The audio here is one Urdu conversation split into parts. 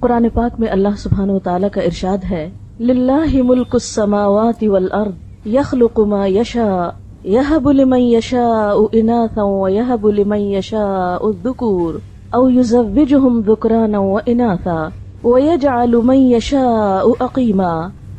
قرآن پاک میں اللہ سبحانہ و تعالیٰ کا ارشاد ہے للہ ملک السماوات والارض یخلق ما یشاء یہب لمن یشاء اناثا ویہب لمن یشاء الذکور او یزوجہم ذکرانا واناثا ویجعل من یشاء عقیما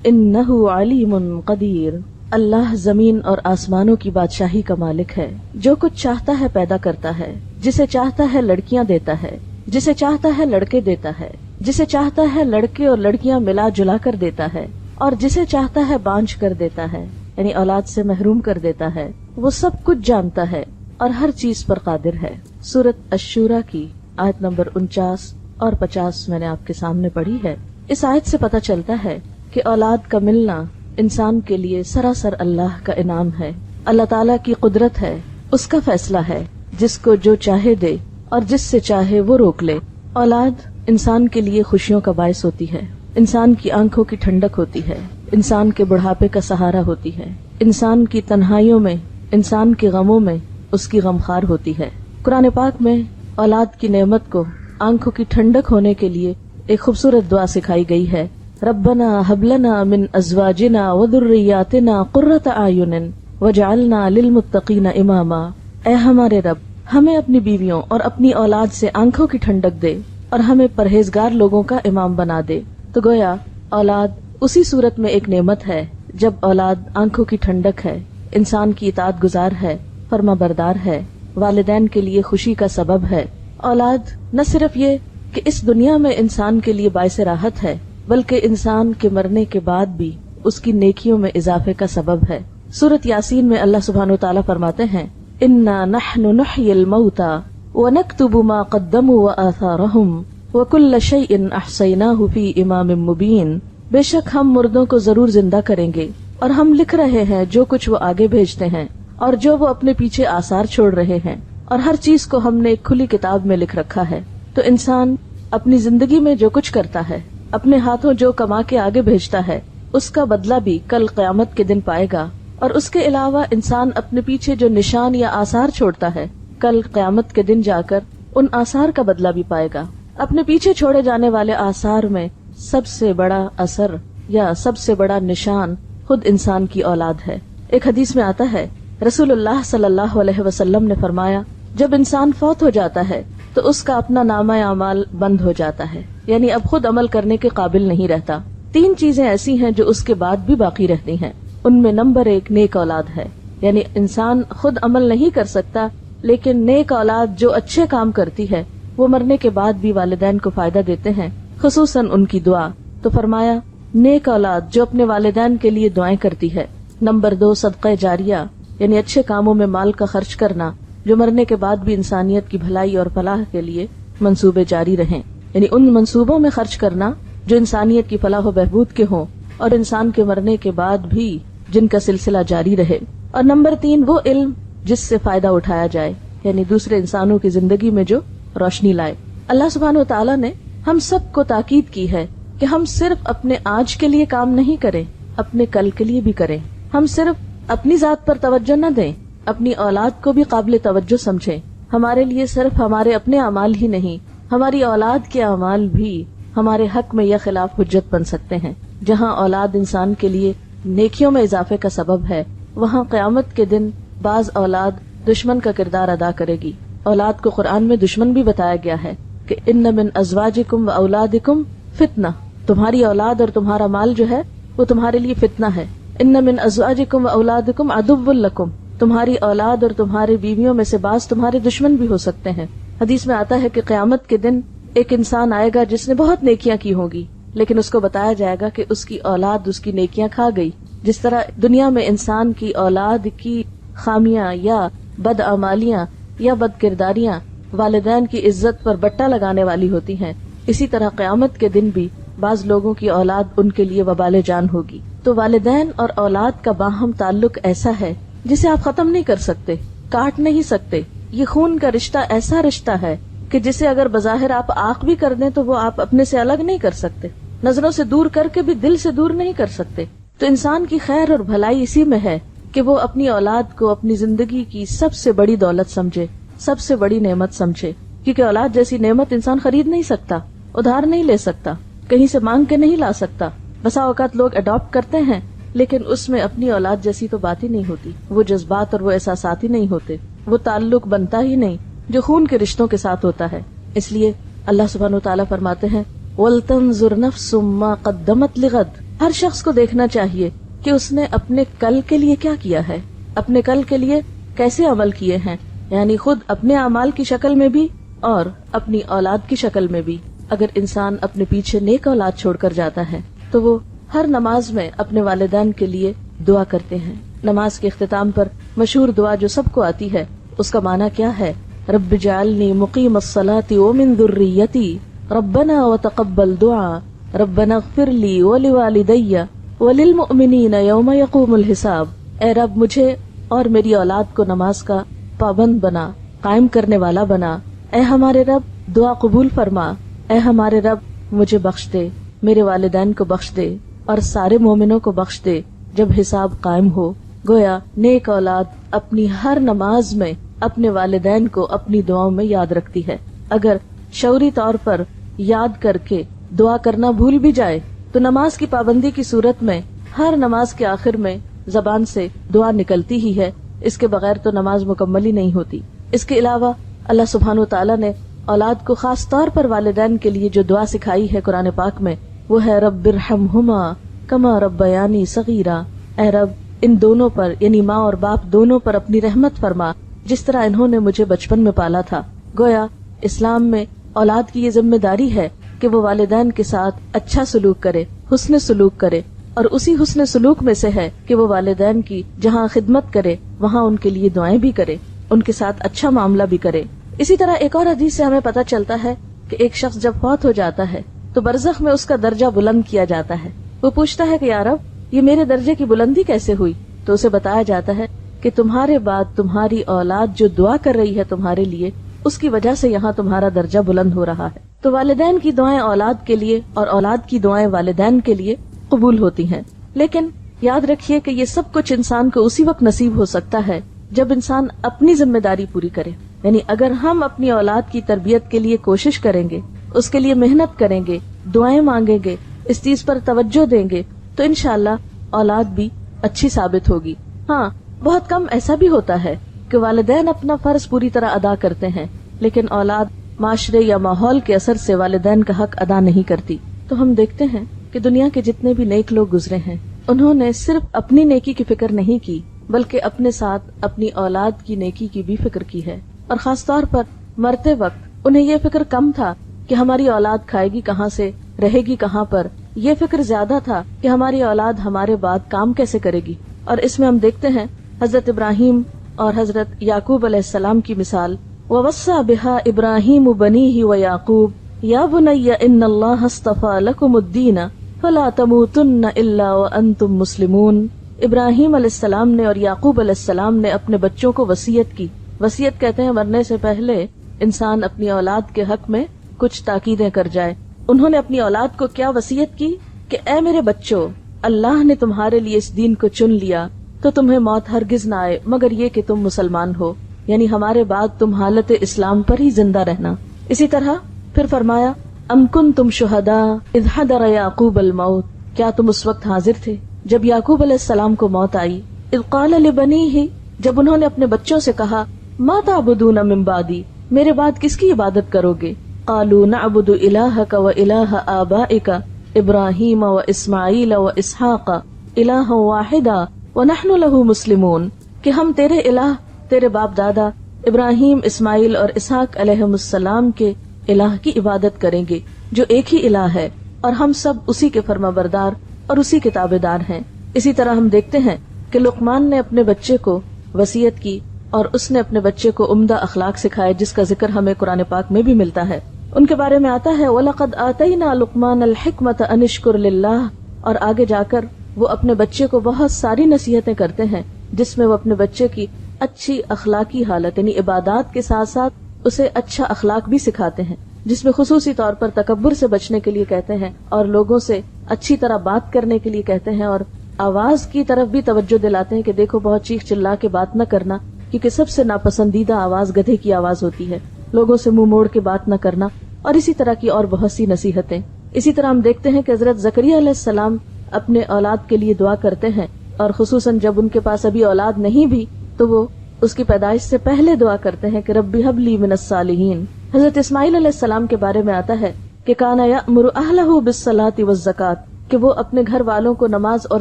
انہ علیم قدیر۔ اللہ زمین اور آسمانوں کی بادشاہی کا مالک ہے، جو کچھ چاہتا ہے پیدا کرتا ہے، جسے چاہتا ہے لڑکیاں دیتا ہے، جسے چاہتا ہے لڑکے دیتا ہے، جسے چاہتا ہے لڑکے اور لڑکیاں ملا جلا کر دیتا ہے، اور جسے چاہتا ہے بانجھ کر دیتا ہے، یعنی اولاد سے محروم کر دیتا ہے۔ وہ سب کچھ جانتا ہے اور ہر چیز پر قادر ہے۔ سورۃ الشورى کی آیت نمبر 49 اور 50 میں نے آپ کے سامنے پڑھی ہے۔ اس آیت سے پتہ چلتا ہے کہ اولاد کا ملنا انسان کے لیے سراسر اللہ کا انعام ہے، اللہ تعالیٰ کی قدرت ہے، اس کا فیصلہ ہے، جس کو جو چاہے دے اور جس سے چاہے وہ روک لے۔ اولاد انسان کے لیے خوشیوں کا باعث ہوتی ہے، انسان کی آنکھوں کی ٹھنڈک ہوتی ہے، انسان کے بڑھاپے کا سہارا ہوتی ہے، انسان کی تنہائیوں میں، انسان کے غموں میں اس کی غمخوار ہوتی ہے۔ قرآن پاک میں اولاد کی نعمت کو آنکھوں کی ٹھنڈک ہونے کے لیے ایک خوبصورت دعا سکھائی گئی ہے، ربنا ہب لنا من ازواجنا وذریاتنا قرۃ اعین وجعلنا للمتقین اماما۔ اے ہمارے رب، ہمیں اپنی بیویوں اور اپنی اولاد سے آنکھوں کی ٹھنڈک دے اور ہمیں پرہیزگار لوگوں کا امام بنا دے۔ تو گویا اولاد اسی صورت میں ایک نعمت ہے جب اولاد آنکھوں کی ٹھنڈک ہے، انسان کی اطاعت گزار ہے، فرما بردار ہے، والدین کے لیے خوشی کا سبب ہے۔ اولاد نہ صرف یہ کہ اس دنیا میں انسان کے لیے باعث راحت ہے، بلکہ انسان کے مرنے کے بعد بھی اس کی نیکیوں میں اضافے کا سبب ہے۔ سورۃ یاسین میں اللہ سبحانہ وتعالیٰ فرماتے ہیں انا نحن نحیی الموتى ونکتب ما قدموا وآثارهم وکل شیء احصیناہ فی امام مبین۔ بے شک ہم مردوں کو ضرور زندہ کریں گے اور ہم لکھ رہے ہیں جو کچھ وہ آگے بھیجتے ہیں اور جو وہ اپنے پیچھے آثار چھوڑ رہے ہیں، اور ہر چیز کو ہم نے ایک کھلی کتاب میں لکھ رکھا ہے۔ تو انسان اپنی زندگی میں جو کچھ کرتا ہے، اپنے ہاتھوں جو کما کے آگے بھیجتا ہے، اس کا بدلہ بھی کل قیامت کے دن پائے گا۔ اور اس کے علاوہ انسان اپنے پیچھے جو نشان یا آثار چھوڑتا ہے، کل قیامت کے دن جا کر ان آثار کا بدلہ بھی پائے گا۔ اپنے پیچھے چھوڑے جانے والے آثار میں سب سے بڑا اثر یا سب سے بڑا نشان خود انسان کی اولاد ہے۔ ایک حدیث میں آتا ہے رسول اللہ صلی اللہ علیہ وسلم نے فرمایا جب انسان فوت ہو جاتا ہے تو اس کا اپنا نامہ اعمال بند ہو جاتا ہے، یعنی اب خود عمل کرنے کے قابل نہیں رہتا۔ 3 چیزیں ایسی ہیں جو اس کے بعد بھی باقی رہتی ہیں، ان میں نمبر 1 نیک اولاد ہے، یعنی انسان خود عمل نہیں کر سکتا، لیکن نیک اولاد جو اچھے کام کرتی ہے وہ مرنے کے بعد بھی والدین کو فائدہ دیتے ہیں، خصوصاً ان کی دعا۔ تو فرمایا نیک اولاد جو اپنے والدین کے لیے دعائیں کرتی ہے۔ نمبر 2 صدقہ جاریہ، یعنی اچھے کاموں میں مال کا خرچ کرنا جو مرنے کے بعد بھی انسانیت کی بھلائی اور فلاح کے لیے منصوبے جاری رہیں، یعنی ان منصوبوں میں خرچ کرنا جو انسانیت کی فلاح و بہبود کے ہوں اور انسان کے مرنے کے بعد بھی جن کا سلسلہ جاری رہے۔ اور نمبر 3 وہ علم جس سے فائدہ اٹھایا جائے، یعنی دوسرے انسانوں کی زندگی میں جو روشنی لائے۔ اللہ سبحانہ و تعالیٰ نے ہم سب کو تاکید کی ہے کہ ہم صرف اپنے آج کے لیے کام نہیں کریں، اپنے کل کے لیے بھی کریں۔ ہم صرف اپنی ذات پر توجہ نہ دیں، اپنی اولاد کو بھی قابل توجہ سمجھیں۔ ہمارے لیے صرف ہمارے اپنے اعمال ہی نہیں، ہماری اولاد کے اعمال بھی ہمارے حق میں یا خلاف حجت بن سکتے ہیں۔ جہاں اولاد انسان کے لیے نیکیوں میں اضافے کا سبب ہے، وہاں قیامت کے دن بعض اولاد دشمن کا کردار ادا کرے گی۔ اولاد کو قرآن میں دشمن بھی بتایا گیا ہے کہ ان من ازواجکم و اولادکم فتنہ، تمہاری اولاد اور تمہارا مال جو ہے وہ تمہارے لیے فتنہ ہے۔ ان من ازواجکم و اولادکم عدو لکم، تمہاری اولاد اور تمہاری بیویوں میں سے بعض تمہارے دشمن بھی ہو سکتے ہیں۔ حدیث میں آتا ہے کہ قیامت کے دن ایک انسان آئے گا جس نے بہت نیکیاں کی ہوں گی، لیکن اس کو بتایا جائے گا کہ اس کی اولاد اس کی نیکیاں کھا گئی۔ جس طرح دنیا میں انسان کی اولاد کی خامیاں یا بدعمالیاں یا بد کرداریاں والدین کی عزت پر بٹا لگانے والی ہوتی ہیں، اسی طرح قیامت کے دن بھی بعض لوگوں کی اولاد ان کے لیے وبال جان ہوگی۔ تو والدین اور اولاد کا باہم تعلق ایسا ہے جسے آپ ختم نہیں کر سکتے، کاٹ نہیں سکتے۔ یہ خون کا رشتہ ایسا رشتہ ہے کہ جسے اگر بظاہر آپ آنکھ بھی کر دیں تو وہ آپ اپنے سے الگ نہیں کر سکتے، نظروں سے دور کر کے بھی دل سے دور نہیں کر سکتے۔ تو انسان کی خیر اور بھلائی اسی میں ہے کہ وہ اپنی اولاد کو اپنی زندگی کی سب سے بڑی دولت سمجھے، سب سے بڑی نعمت سمجھے، کیونکہ اولاد جیسی نعمت انسان خرید نہیں سکتا۔ ادھار نہیں لے سکتا، کہیں سے مانگ کے نہیں لا سکتا. بسا اوقات لوگ اڈاپٹ کرتے ہیں لیکن اس میں اپنی اولاد جیسی تو بات ہی نہیں ہوتی، وہ جذبات اور وہ احساسات ہی نہیں ہوتے، وہ تعلق بنتا ہی نہیں جو خون کے رشتوں کے ساتھ ہوتا ہے. اس لیے اللہ سبحانہ وتعالیٰ فرماتے ہیں وَلْتَنْظُرْ نَفْسٌ مَا قَدَّمَتْ لِغَدٍ. ہر شخص کو دیکھنا چاہیے کہ اس نے اپنے کل کے لیے کیا کیا ہے، اپنے کل کے لیے کیسے عمل کیے ہیں، یعنی خود اپنے اعمال کی شکل میں بھی اور اپنی اولاد کی شکل میں بھی. اگر انسان اپنے پیچھے نیک اولاد چھوڑ کر جاتا ہے تو وہ ہر نماز میں اپنے والدین کے لیے دعا کرتے ہیں. نماز کے اختتام پر مشہور دعا جو سب کو آتی ہے، اس کا معنی کیا ہے؟ رب اجعلنی مقیم الصلاۃ ومن ذریتی ربنا وتقبل دعاء ربنا اغفر لی ولوالدی وللمؤمنین یوم یقوم الحساب. اے رب مجھے اور میری اولاد کو نماز کا پابند بنا، قائم کرنے والا بنا. اے ہمارے رب دعا قبول فرما. اے ہمارے رب مجھے بخش دے، میرے والدین کو بخش دے اور سارے مومنوں کو بخش دے جب حساب قائم ہو. گویا نیک اولاد اپنی ہر نماز میں اپنے والدین کو اپنی دعاؤں میں یاد رکھتی ہے. اگر شعوری طور پر یاد کر کے دعا کرنا بھول بھی جائے تو نماز کی پابندی کی صورت میں ہر نماز کے آخر میں زبان سے دعا نکلتی ہی ہے، اس کے بغیر تو نماز مکمل ہی نہیں ہوتی. اس کے علاوہ اللہ سبحانہ وتعالیٰ نے اولاد کو خاص طور پر والدین کے لیے جو دعا سکھائی ہے قرآن پاک میں، وہ ہے رب ارحمہما کما ربیانی صغیرا. اے رب ان دونوں پر یعنی ماں اور باپ دونوں پر اپنی رحمت فرما جس طرح انہوں نے مجھے بچپن میں پالا تھا. گویا اسلام میں اولاد کی یہ ذمہ داری ہے کہ وہ والدین کے ساتھ اچھا سلوک کرے، حسن سلوک کرے، اور اسی حسن سلوک میں سے ہے کہ وہ والدین کی جہاں خدمت کرے وہاں ان کے لیے دعائیں بھی کرے، ان کے ساتھ اچھا معاملہ بھی کرے. اسی طرح ایک اور حدیث سے ہمیں پتہ چلتا ہے کہ ایک شخص جب فوت ہو جاتا ہے تو برزخ میں اس کا درجہ بلند کیا جاتا ہے. وہ پوچھتا ہے کہ یا رب یہ میرے درجے کی بلندی کیسے ہوئی؟ تو اسے بتایا جاتا ہے کہ تمہارے بعد تمہاری اولاد جو دعا کر رہی ہے تمہارے لیے، اس کی وجہ سے یہاں تمہارا درجہ بلند ہو رہا ہے. تو والدین کی دعائیں اولاد کے لیے اور اولاد کی دعائیں والدین کے لیے قبول ہوتی ہیں. لیکن یاد رکھیے کہ یہ سب کچھ انسان کو اسی وقت نصیب ہو سکتا ہے جب انسان اپنی ذمہ داری پوری کرے. یعنی اگر ہم اپنی اولاد کی تربیت کے لیے کوشش کریں گے، اس کے لیے محنت کریں گے، دعائیں مانگیں گے، اس چیز پر توجہ دیں گے تو انشاءاللہ اولاد بھی اچھی ثابت ہوگی. ہاں بہت کم ایسا بھی ہوتا ہے کہ والدین اپنا فرض پوری طرح ادا کرتے ہیں لیکن اولاد معاشرے یا ماحول کے اثر سے والدین کا حق ادا نہیں کرتی. تو ہم دیکھتے ہیں کہ دنیا کے جتنے بھی نیک لوگ گزرے ہیں انہوں نے صرف اپنی نیکی کی فکر نہیں کی بلکہ اپنے ساتھ اپنی اولاد کی نیکی کی بھی فکر کی ہے. اور خاص طور پر مرتے وقت انہیں یہ فکر کم تھا کہ ہماری اولاد کھائے گی کہاں سے، رہے گی کہاں پر، یہ فکر زیادہ تھا کہ ہماری اولاد ہمارے بعد کام کیسے کرے گی. اور اس میں ہم دیکھتے ہیں حضرت ابراہیم اور حضرت یعقوب علیہ السلام کی مثال. وَوَصَّى بِهَا إِبْرَاهِيمُ بَنِيهِ وَيَعْقُوبُ يَا بُنَيَّ إِنَّ اللَّهَ اصْطَفَى لَكُمُ الدِّينَ فَلَا تَمُوتُنَّ إِلَّا وَأَنْتُمْ مُسْلِمُونَ. ابراہیم علیہ السلام نے اور یعقوب علیہ السلام نے اپنے بچوں کو وصیت کی. وصیت کہتے ہیں مرنے سے پہلے انسان اپنی اولاد کے حق میں کچھ تاکیدیں کر جائے. انہوں نے اپنی اولاد کو کیا وصیت کی کہ اے میرے بچوں، اللہ نے تمہارے لیے اس دین کو چن لیا تو تمہیں موت ہرگز نہ آئے مگر یہ کہ تم مسلمان ہو، یعنی ہمارے بعد تم حالت اسلام پر ہی زندہ رہنا. اسی طرح پھر فرمایا ام کنتم شہداء اذ حضر یعقوب الموت. کیا تم اس وقت حاضر تھے جب یعقوب علیہ السلام کو موت آئی؟ اذ قال لبنیہ، جب انہوں نے اپنے بچوں سے کہا ما تعبدون من بعدی، میرے بعد کس کی عبادت کرو گے؟ قالوا نعبد الہک و الہ آبائک ابراہیم و اسماعیل و اسحاق الہا واحدا ونحن له مسلمون، کہ ہم تیرے الہ، تیرے باپ دادا ابراہیم، اسماعیل اور اسحاق علیہم السلام کے الہ کی عبادت کریں گے جو ایک ہی الہ ہے اور ہم سب اسی کے فرما بردار اور اسی کے تابع دار ہیں. اسی طرح ہم دیکھتے ہیں کہ لقمان نے اپنے بچے کو وصیت کی اور اس نے اپنے بچے کو عمدہ اخلاق سکھائے جس کا ذکر ہمیں قرآن پاک میں بھی ملتا ہے. ان کے بارے میں آتا ہے وَلَقَدْ آتَيْنَا لُقْمَانَ الْحِكْمَةَ أَنِ اشْكُرْ لِلَّهِ، اور آگے جا کر وہ اپنے بچے کو بہت ساری نصیحتیں کرتے ہیں جس میں وہ اپنے بچے کی اچھی اخلاقی حالت یعنی عبادات کے ساتھ ساتھ اسے اچھا اخلاق بھی سکھاتے ہیں، جس میں خصوصی طور پر تکبر سے بچنے کے لیے کہتے ہیں اور لوگوں سے اچھی طرح بات کرنے کے لیے کہتے ہیں، اور آواز کی طرف بھی توجہ دلاتے ہیں کہ دیکھو بہت چیخ چلا کے بات نہ کرنا، کیونکہ سب سے ناپسندیدہ آواز گدھے کی آواز ہوتی ہے. لوگوں سے منہ موڑ کے بات نہ کرنا، اور اسی طرح کی اور بہت سی نصیحتیں. اسی طرح ہم دیکھتے ہیں کہ حضرت زکریا علیہ السلام اپنے اولاد کے لیے دعا کرتے ہیں، اور خصوصاً جب ان کے پاس ابھی اولاد نہیں بھی تو وہ اس کی پیدائش سے پہلے دعا کرتے ہیں کہ ربی ہب لی من الصالحین. حضرت اسماعیل علیہ السلام کے بارے میں آتا ہے کہ کانا یأمر اہلہ بالصلاۃ والزکاۃ، کہ وہ اپنے گھر والوں کو نماز اور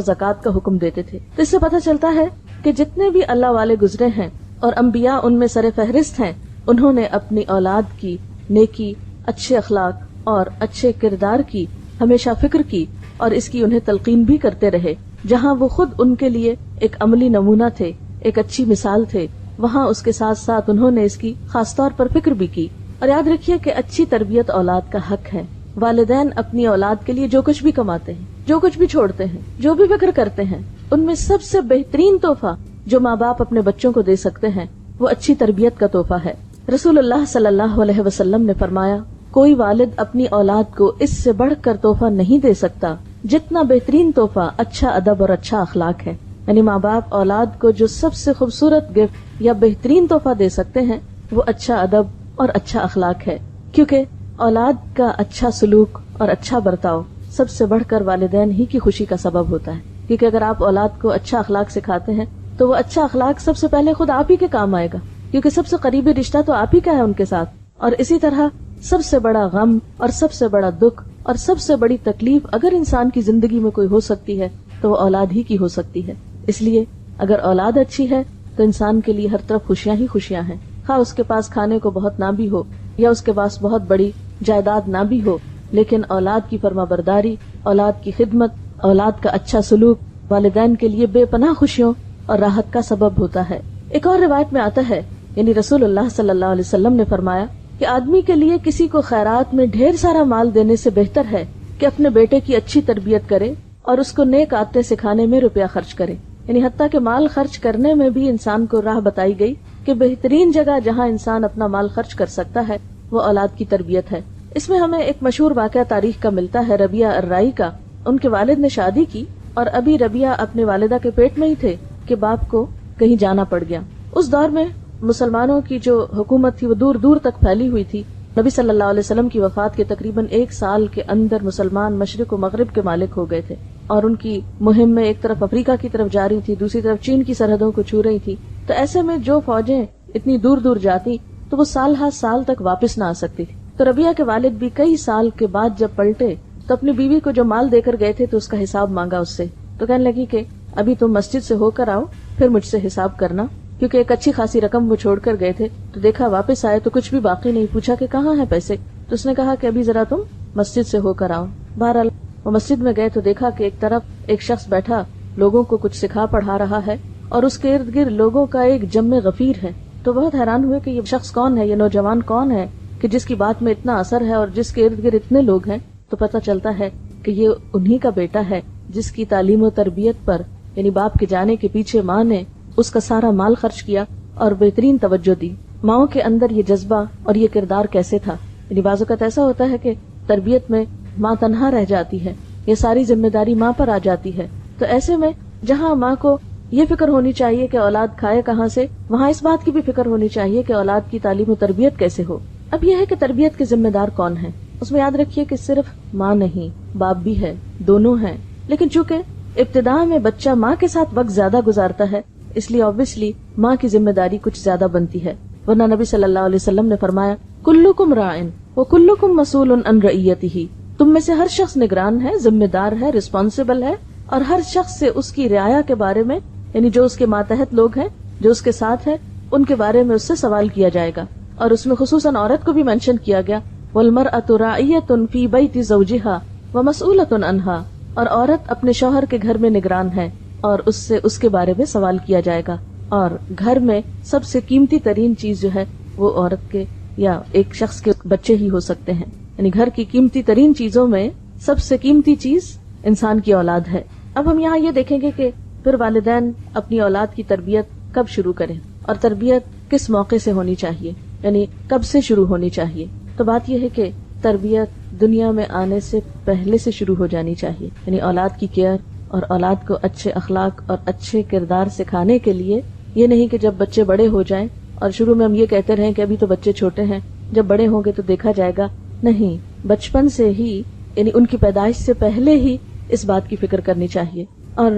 زکوٰۃ کا حکم دیتے تھے. تو اس سے پتہ چلتا ہے کہ جتنے بھی اللہ والے گزرے ہیں اور انبیاء ان میں سر فہرست ہیں، انہوں نے اپنی اولاد کی نیکی، اچھے اخلاق اور اچھے کردار کی ہمیشہ فکر کی، اور اس کی انہیں تلقین بھی کرتے رہے. جہاں وہ خود ان کے لیے ایک عملی نمونہ تھے، ایک اچھی مثال تھے، وہاں اس کے ساتھ ساتھ انہوں نے اس کی خاص طور پر فکر بھی کی. اور یاد رکھیے کہ اچھی تربیت اولاد کا حق ہے. والدین اپنی اولاد کے لیے جو کچھ بھی کماتے ہیں، جو کچھ بھی چھوڑتے ہیں، جو بھی فکر کرتے ہیں، ان میں سب سے بہترین تحفہ جو ماں باپ اپنے بچوں کو دے سکتے ہیں وہ اچھی تربیت کا تحفہ ہے. رسول اللہ صلی اللہ علیہ وسلم نے فرمایا، کوئی والد اپنی اولاد کو اس سے بڑھ کر تحفہ نہیں دے سکتا جتنا بہترین تحفہ اچھا ادب اور اچھا اخلاق ہے. یعنی ماں باپ اولاد کو جو سب سے خوبصورت گفٹ یا بہترین تحفہ دے سکتے ہیں وہ اچھا ادب اور اچھا اخلاق ہے، کیونکہ اولاد کا اچھا سلوک اور اچھا برتاؤ سب سے بڑھ کر والدین ہی کی خوشی کا سبب ہوتا ہے. کیونکہ اگر آپ اولاد کو اچھا اخلاق سکھاتے ہیں تو وہ اچھا اخلاق سب سے پہلے خود آپ ہی کے کام آئے گا، کیونکہ سب سے قریبی رشتہ تو آپ ہی کا ہے ان کے ساتھ. اور اسی طرح سب سے بڑا غم اور سب سے بڑا دکھ اور سب سے بڑی تکلیف اگر انسان کی زندگی میں کوئی ہو سکتی ہے تو وہ اولاد ہی کی ہو سکتی ہے. اس لیے اگر اولاد اچھی ہے تو انسان کے لیے ہر طرف خوشیاں ہی خوشیاں ہیں، خواہ اس کے پاس کھانے کو بہت نہ بھی ہو یا اس کے پاس بہت بڑی جائیداد نہ بھی ہو، لیکن اولاد کی فرما برداری، اولاد کی خدمت، اولاد کا اچھا سلوک والدین کے لیے بے پناہ خوشیوں اور راحت کا سبب ہوتا ہے. ایک اور روایت میں آتا ہے، یعنی رسول اللہ صلی اللہ علیہ وسلم نے فرمایا کہ آدمی کے لیے کسی کو خیرات میں ڈھیر سارا مال دینے سے بہتر ہے کہ اپنے بیٹے کی اچھی تربیت کرے اور اس کو نیک عادتیں سکھانے میں روپیہ خرچ کرے. یعنی حتیٰ کہ مال خرچ کرنے میں بھی انسان کو راہ بتائی گئی کہ بہترین جگہ جہاں انسان اپنا مال خرچ کر سکتا ہے وہ اولاد کی تربیت ہے. اس میں ہمیں ایک مشہور واقعہ تاریخ کا ملتا ہے ربیعہ الرائی کا. ان کے والد نے شادی کی اور ابھی ربیعہ اپنے والدہ کے پیٹ میں ہی تھے کہ باپ کو کہیں جانا پڑ گیا. اس دور میں مسلمانوں کی جو حکومت تھی وہ دور دور تک پھیلی ہوئی تھی. نبی صلی اللہ علیہ وسلم کی وفات کے تقریباً 1 سال کے اندر مسلمان مشرق و مغرب کے مالک ہو گئے تھے، اور ان کی مہم میں ایک طرف افریقہ کی طرف جا رہی تھی، دوسری طرف چین کی سرحدوں کو چھو رہی تھی. تو ایسے میں جو فوجیں اتنی دور دور جاتی تو وہ سال ہر سال تک واپس نہ آ سکتی تھی. تو ربیعہ کے والد بھی کئی سال کے بعد جب پلٹے تو اپنی بیوی کو جو مال دے کر گئے تھے تو اس کا حساب مانگا اس سے. تو کہنے لگی کہ ابھی تم مسجد سے ہو کر آؤ پھر مجھ سے حساب کرنا، کیونکہ ایک اچھی خاصی رقم وہ چھوڑ کر گئے تھے. تو دیکھا واپس آئے تو کچھ بھی باقی نہیں. پوچھا کہ کہاں ہیں پیسے؟ تو اس نے کہا کہ ابھی ذرا تم مسجد سے ہو کر آؤ. بہرحال وہ مسجد میں گئے تو دیکھا کہ ایک طرف ایک شخص بیٹھا لوگوں کو کچھ سکھا پڑھا رہا ہے اور اس کے ارد گرد لوگوں کا ایک جم غفیر ہے. تو بہت حیران ہوئے کہ یہ شخص کون ہے، یہ نوجوان کون ہے کہ جس کی بات میں اتنا اثر ہے اور جس کے ارد گرد اتنے لوگ ہیں. تو پتہ چلتا ہے کہ یہ انہی کا بیٹا ہے جس کی تعلیم و تربیت پر یعنی باپ کے جانے کے پیچھے ماں نے اس کا سارا مال خرچ کیا اور بہترین توجہ دی. ماؤں کے اندر یہ جذبہ اور یہ کردار کیسے تھا. یعنی بعض اوقات ایسا ہوتا ہے کہ تربیت میں ماں تنہا رہ جاتی ہے، یہ ساری ذمہ داری ماں پر آ جاتی ہے. تو ایسے میں جہاں ماں کو یہ فکر ہونی چاہیے کہ اولاد کھائے کہاں سے، وہاں اس بات کی بھی فکر ہونی چاہیے کہ اولاد کی تعلیم و تربیت کیسے ہو. اب یہ ہے کہ تربیت کے ذمہ دار کون ہیں. اس میں یاد رکھیے کہ صرف ماں نہیں، باپ بھی ہے، دونوں ہیں. لیکن چونکہ ابتدا میں بچہ ماں کے ساتھ وقت زیادہ گزارتا ہے اس لیے obviously ماں کی ذمہ داری کچھ زیادہ بنتی ہے. ورنہ نبی صلی اللہ علیہ وسلم نے فرمایا کلکم راعن وکلکم مسئول عن رعیتہ، تم میں سے ہر شخص نگران ہے، ذمہ دار ہے، رسپانسبل ہے، اور ہر شخص سے اس کی رعایا کے بارے میں یعنی جو اس کے ماتحت لوگ ہیں، جو اس کے ساتھ ہیں، ان کے بارے میں اس سے سوال کیا جائے گا. اور اس میں خصوصاً عورت کو بھی مینشن کیا گیا والمرأۃ راعیۃ فی بیت زوجہا ومسئولۃ عنہا، اور عورت اپنے شوہر کے گھر میں نگران ہے اور اس سے اس کے بارے میں سوال کیا جائے گا. اور گھر میں سب سے قیمتی ترین چیز جو ہے وہ عورت کے یا ایک شخص کے بچے ہی ہو سکتے ہیں. یعنی گھر کی قیمتی ترین چیزوں میں سب سے قیمتی چیز انسان کی اولاد ہے. اب ہم یہاں یہ دیکھیں گے کہ پھر والدین اپنی اولاد کی تربیت کب شروع کریں اور تربیت کس موقع سے ہونی چاہیے، یعنی کب سے شروع ہونی چاہیے. تو بات یہ ہے کہ تربیت دنیا میں آنے سے پہلے سے شروع ہو جانی چاہیے. یعنی اولاد کی کیئر اور اولاد کو اچھے اخلاق اور اچھے کردار سکھانے کے لیے یہ نہیں کہ جب بچے بڑے ہو جائیں اور شروع میں ہم یہ کہتے رہیں کہ ابھی تو بچے چھوٹے ہیں، جب بڑے ہوں گے تو دیکھا جائے گا. نہیں، بچپن سے ہی یعنی ان کی پیدائش سے پہلے ہی اس بات کی فکر کرنی چاہیے. اور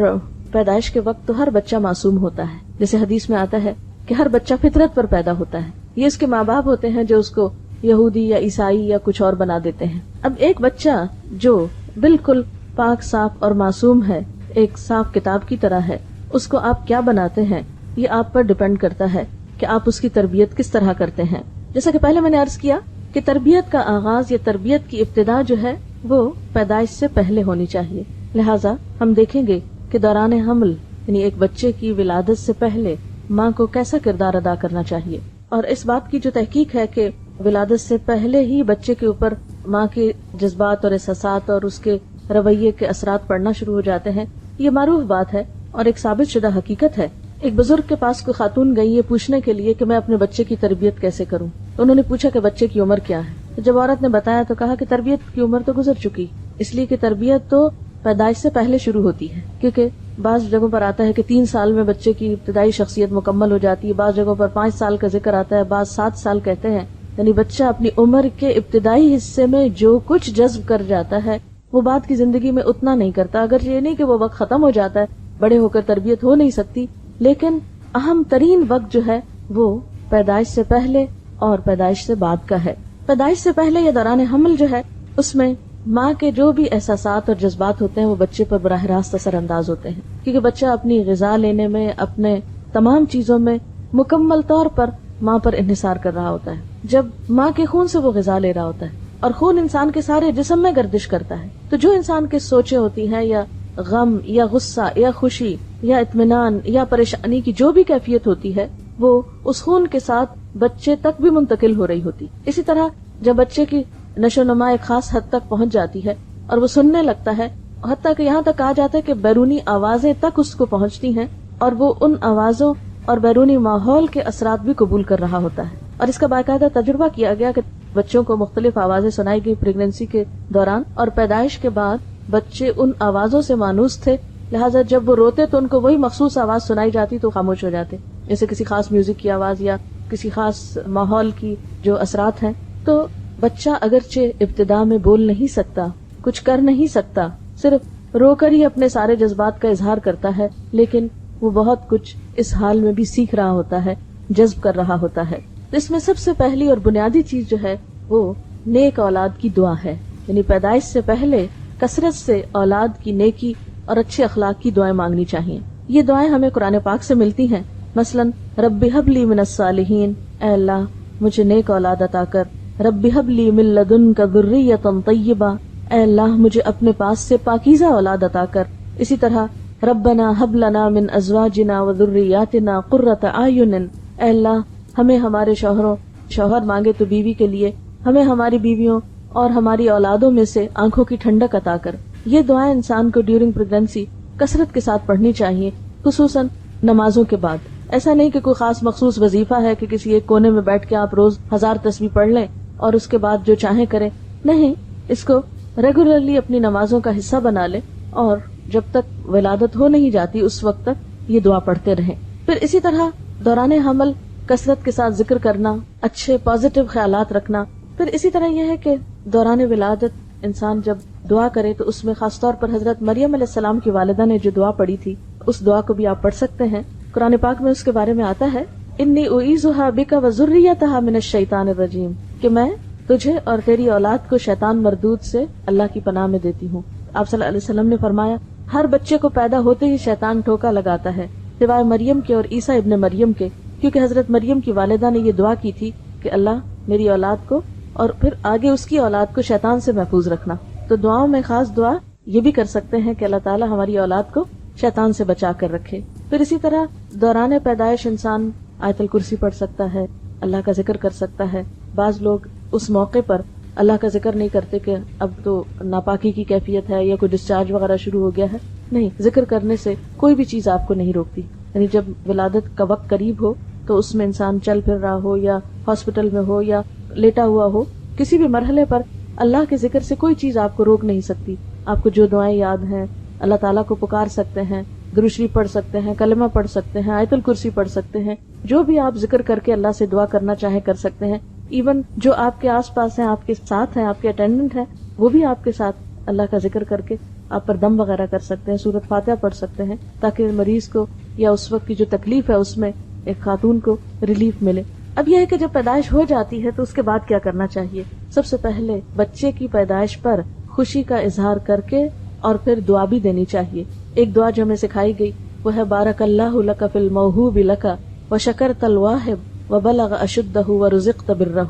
پیدائش کے وقت تو ہر بچہ معصوم ہوتا ہے، جیسے حدیث میں آتا ہے کہ ہر بچہ فطرت پر پیدا ہوتا ہے. یہ اس کے ماں باپ ہوتے ہیں جو اس کو یہودی یا عیسائی یا کچھ اور بنا دیتے ہیں. اب ایک بچہ جو بالکل پاک صاف اور معصوم ہے، ایک صاف کتاب کی طرح ہے، اس کو آپ کیا بناتے ہیں یہ آپ پر ڈیپینڈ کرتا ہے کہ آپ اس کی تربیت کس طرح کرتے ہیں. جیسا کہ پہلے میں نے عرض کیا کہ تربیت کا آغاز یا تربیت کی ابتدا جو ہے وہ پیدائش سے پہلے ہونی چاہیے. لہٰذا ہم دیکھیں گے کہ دوران حمل یعنی ایک بچے کی ولادت سے پہلے ماں کو کیسا کردار ادا کرنا چاہیے. اور اس بات کی جو تحقیق ہے کہ ولادت سے پہلے ہی بچے کے اوپر ماں کے جذبات اور احساسات اور اس کے رویے کے اثرات پڑنا شروع ہو جاتے ہیں، یہ معروف بات ہے اور ایک ثابت شدہ حقیقت ہے. ایک بزرگ کے پاس کوئی خاتون گئی یہ پوچھنے کے لیے کہ میں اپنے بچے کی تربیت کیسے کروں. تو انہوں نے پوچھا کہ بچے کی عمر کیا ہے. تو جب عورت نے بتایا تو کہا کہ تربیت کی عمر تو گزر چکی، اس لیے کہ تربیت تو پیدائش سے پہلے شروع ہوتی ہے. کیونکہ بعض جگہوں پر آتا ہے کہ 3 سال میں بچے کی ابتدائی شخصیت مکمل ہو جاتی ہے، بعض جگہوں پر 5 سال کا ذکر آتا ہے، بعض 7 سال کہتے ہیں. یعنی بچہ اپنی عمر کے ابتدائی حصے میں جو کچھ جذب کر جاتا ہے وہ بعد کی زندگی میں اتنا نہیں کرتا. اگر یہ نہیں کہ وہ وقت ختم ہو جاتا ہے، بڑے ہو کر تربیت ہو نہیں سکتی، لیکن اہم ترین وقت جو ہے وہ پیدائش سے پہلے اور پیدائش سے بعد کا ہے. پیدائش سے پہلے یا دوران حمل جو ہے اس میں ماں کے جو بھی احساسات اور جذبات ہوتے ہیں وہ بچے پر براہ راست اثر انداز ہوتے ہیں، کیونکہ بچہ اپنی غذا لینے میں، اپنے تمام چیزوں میں مکمل طور پر ماں پر انحصار کر رہا ہوتا ہے. جب ماں کے خون سے وہ غذا لے رہا ہوتا ہے اور خون انسان کے سارے جسم میں گردش کرتا ہے، تو جو انسان کی سوچیں ہوتی ہیں یا غم یا غصہ یا خوشی یا اطمینان یا پریشانی کی جو بھی کیفیت ہوتی ہے وہ اس خون کے ساتھ بچے تک بھی منتقل ہو رہی ہوتی. اسی طرح جب بچے کی نشو و نما ایک خاص حد تک پہنچ جاتی ہے اور وہ سننے لگتا ہے، حتیٰ کہ یہاں تک کہا جاتا ہے کہ بیرونی آوازیں تک اس کو پہنچتی ہیں اور وہ ان آوازوں اور بیرونی ماحول کے اثرات بھی قبول کر رہا ہوتا ہے. اور اس کا باقاعدہ تجربہ کیا گیا کہ بچوں کو مختلف آوازیں سنائی گئی پریگنینسی کے دوران، اور پیدائش کے بعد بچے ان آوازوں سے مانوس تھے. لہٰذا جب وہ روتے تو ان کو وہی مخصوص آواز سنائی جاتی تو خاموش ہو جاتے، جیسے کسی خاص میوزک کی آواز یا کسی خاص ماحول کی جو اثرات ہیں. تو بچہ اگرچہ ابتدا میں بول نہیں سکتا، کچھ کر نہیں سکتا، صرف رو کر ہی اپنے سارے جذبات کا اظہار کرتا ہے، لیکن وہ بہت کچھ اس حال میں بھی سیکھ رہا ہوتا ہے، جذب کر رہا ہوتا ہے. اس میں سب سے پہلی اور بنیادی چیز جو ہے وہ نیک اولاد کی دعا ہے. یعنی پیدائش سے پہلے کثرت سے اولاد کی نیکی اور اچھے اخلاق کی دعائیں مانگنی چاہیے. یہ دعائیں ہمیں قرآن پاک سے ملتی ہیں. مثلا رب ہب لی من الصالحین، اے اللہ مجھے نیک اولاد عطا کر. رب ہب لی من لدنک ذریۃ طیبہ، اے اللہ مجھے اپنے پاس سے پاکیزہ اولاد عطا کر. اسی طرح ربنا ہب لنا من ازواجنا وذریاتنا قرۃ اعین، اے اللہ ہمیں ہمارے شوہر مانگے تو بیوی کے لیے، ہمیں ہماری بیویوں اور ہماری اولادوں میں سے آنکھوں کی ٹھنڈک عطا کر. یہ دعائیں انسان کو ڈیورنگ پریگنینسی کثرت کے ساتھ پڑھنی چاہیے، خصوصاً نمازوں کے بعد. ایسا نہیں کہ کوئی خاص مخصوص وظیفہ ہے کہ کسی ایک کونے میں بیٹھ کے آپ روز 1000 تسبیح پڑھ لیں اور اس کے بعد جو چاہیں کریں. نہیں، اس کو ریگولرلی اپنی نمازوں کا حصہ بنا لیں اور جب تک ولادت ہو نہیں جاتی اس وقت تک یہ دعا پڑھتے رہیں. پھر اسی طرح دوران حمل کثرت کے ساتھ ذکر کرنا، اچھے پازیٹیو خیالات رکھنا. پھر اسی طرح یہ ہے کہ دوران ولادت انسان جب دعا کرے تو اس میں خاص طور پر حضرت مریم علیہ السلام کی والدہ نے جو دعا پڑھی تھی اس دعا کو بھی آپ پڑھ سکتے ہیں. قرآن پاک میں اس کے بارے میں آتا ہے انی اعیذھا بک وذریتھا من الشیطان الرجیم، کہ میں تجھے اور تیری اولاد کو شیطان مردود سے اللہ کی پناہ میں دیتی ہوں. آپ صلی اللہ علیہ وسلم نے فرمایا ہر بچے کو پیدا ہوتے ہی شیطان ٹھوکا لگاتا ہے سوائے مریم کے اور عیسیٰ ابن مریم کے، کیونکہ حضرت مریم کی والدہ نے یہ دعا کی تھی کہ اللہ میری اولاد کو اور پھر آگے اس کی اولاد کو شیطان سے محفوظ رکھنا. تو دعاؤں میں خاص دعا یہ بھی کر سکتے ہیں کہ اللہ تعالیٰ ہماری اولاد کو شیطان سے بچا کر رکھے. پھر اسی طرح دوران پیدائش انسان آیت الکرسی پڑھ سکتا ہے، اللہ کا ذکر کر سکتا ہے. بعض لوگ اس موقع پر اللہ کا ذکر نہیں کرتے کہ اب تو ناپاکی کی کیفیت ہے یا کوئی ڈسچارج وغیرہ شروع ہو گیا ہے. نہیں، ذکر کرنے سے کوئی بھی چیز آپ کو نہیں روکتی. یعنی جب ولادت کا وقت قریب ہو تو اس میں انسان چل پھر رہا ہو یا ہاسپٹل میں ہو یا لیٹا ہوا ہو، کسی بھی مرحلے پر اللہ کے ذکر سے کوئی چیز آپ کو روک نہیں سکتی. آپ کو جو دعائیں یاد ہیں اللہ تعالیٰ کو پکار سکتے ہیں، درود شریف پڑھ سکتے ہیں، کلمہ پڑھ سکتے ہیں، آیت الکرسی پڑھ سکتے ہیں، جو بھی آپ ذکر کر کے اللہ سے دعا کرنا چاہیں کر سکتے ہیں. ایون جو آپ کے آس پاس ہیں، آپ کے ساتھ ہیں، آپ کے اٹینڈنٹ ہیں، وہ بھی آپ کے ساتھ اللہ کا ذکر کر کے آپ پر دم وغیرہ کر سکتے ہیں، سورۃ فاتحہ پڑھ سکتے ہیں، تاکہ مریض کو یا اس وقت کی جو تکلیف ہے اس میں ایک خاتون کو ریلیف ملے۔ اب یہ ہے کہ جب پیدائش ہو جاتی ہے تو اس کے بعد کیا کرنا چاہیے؟ سب سے پہلے بچے کی پیدائش پر خوشی کا اظہار کر کے اور پھر دعا بھی دینی چاہیے۔ ایک دعا جو ہمیں سکھائی گئی وہ ہے بارک اللہ لک فی الموہوب لک وشکرت الواہب وبلغ اشدہ ورزقت برہ۔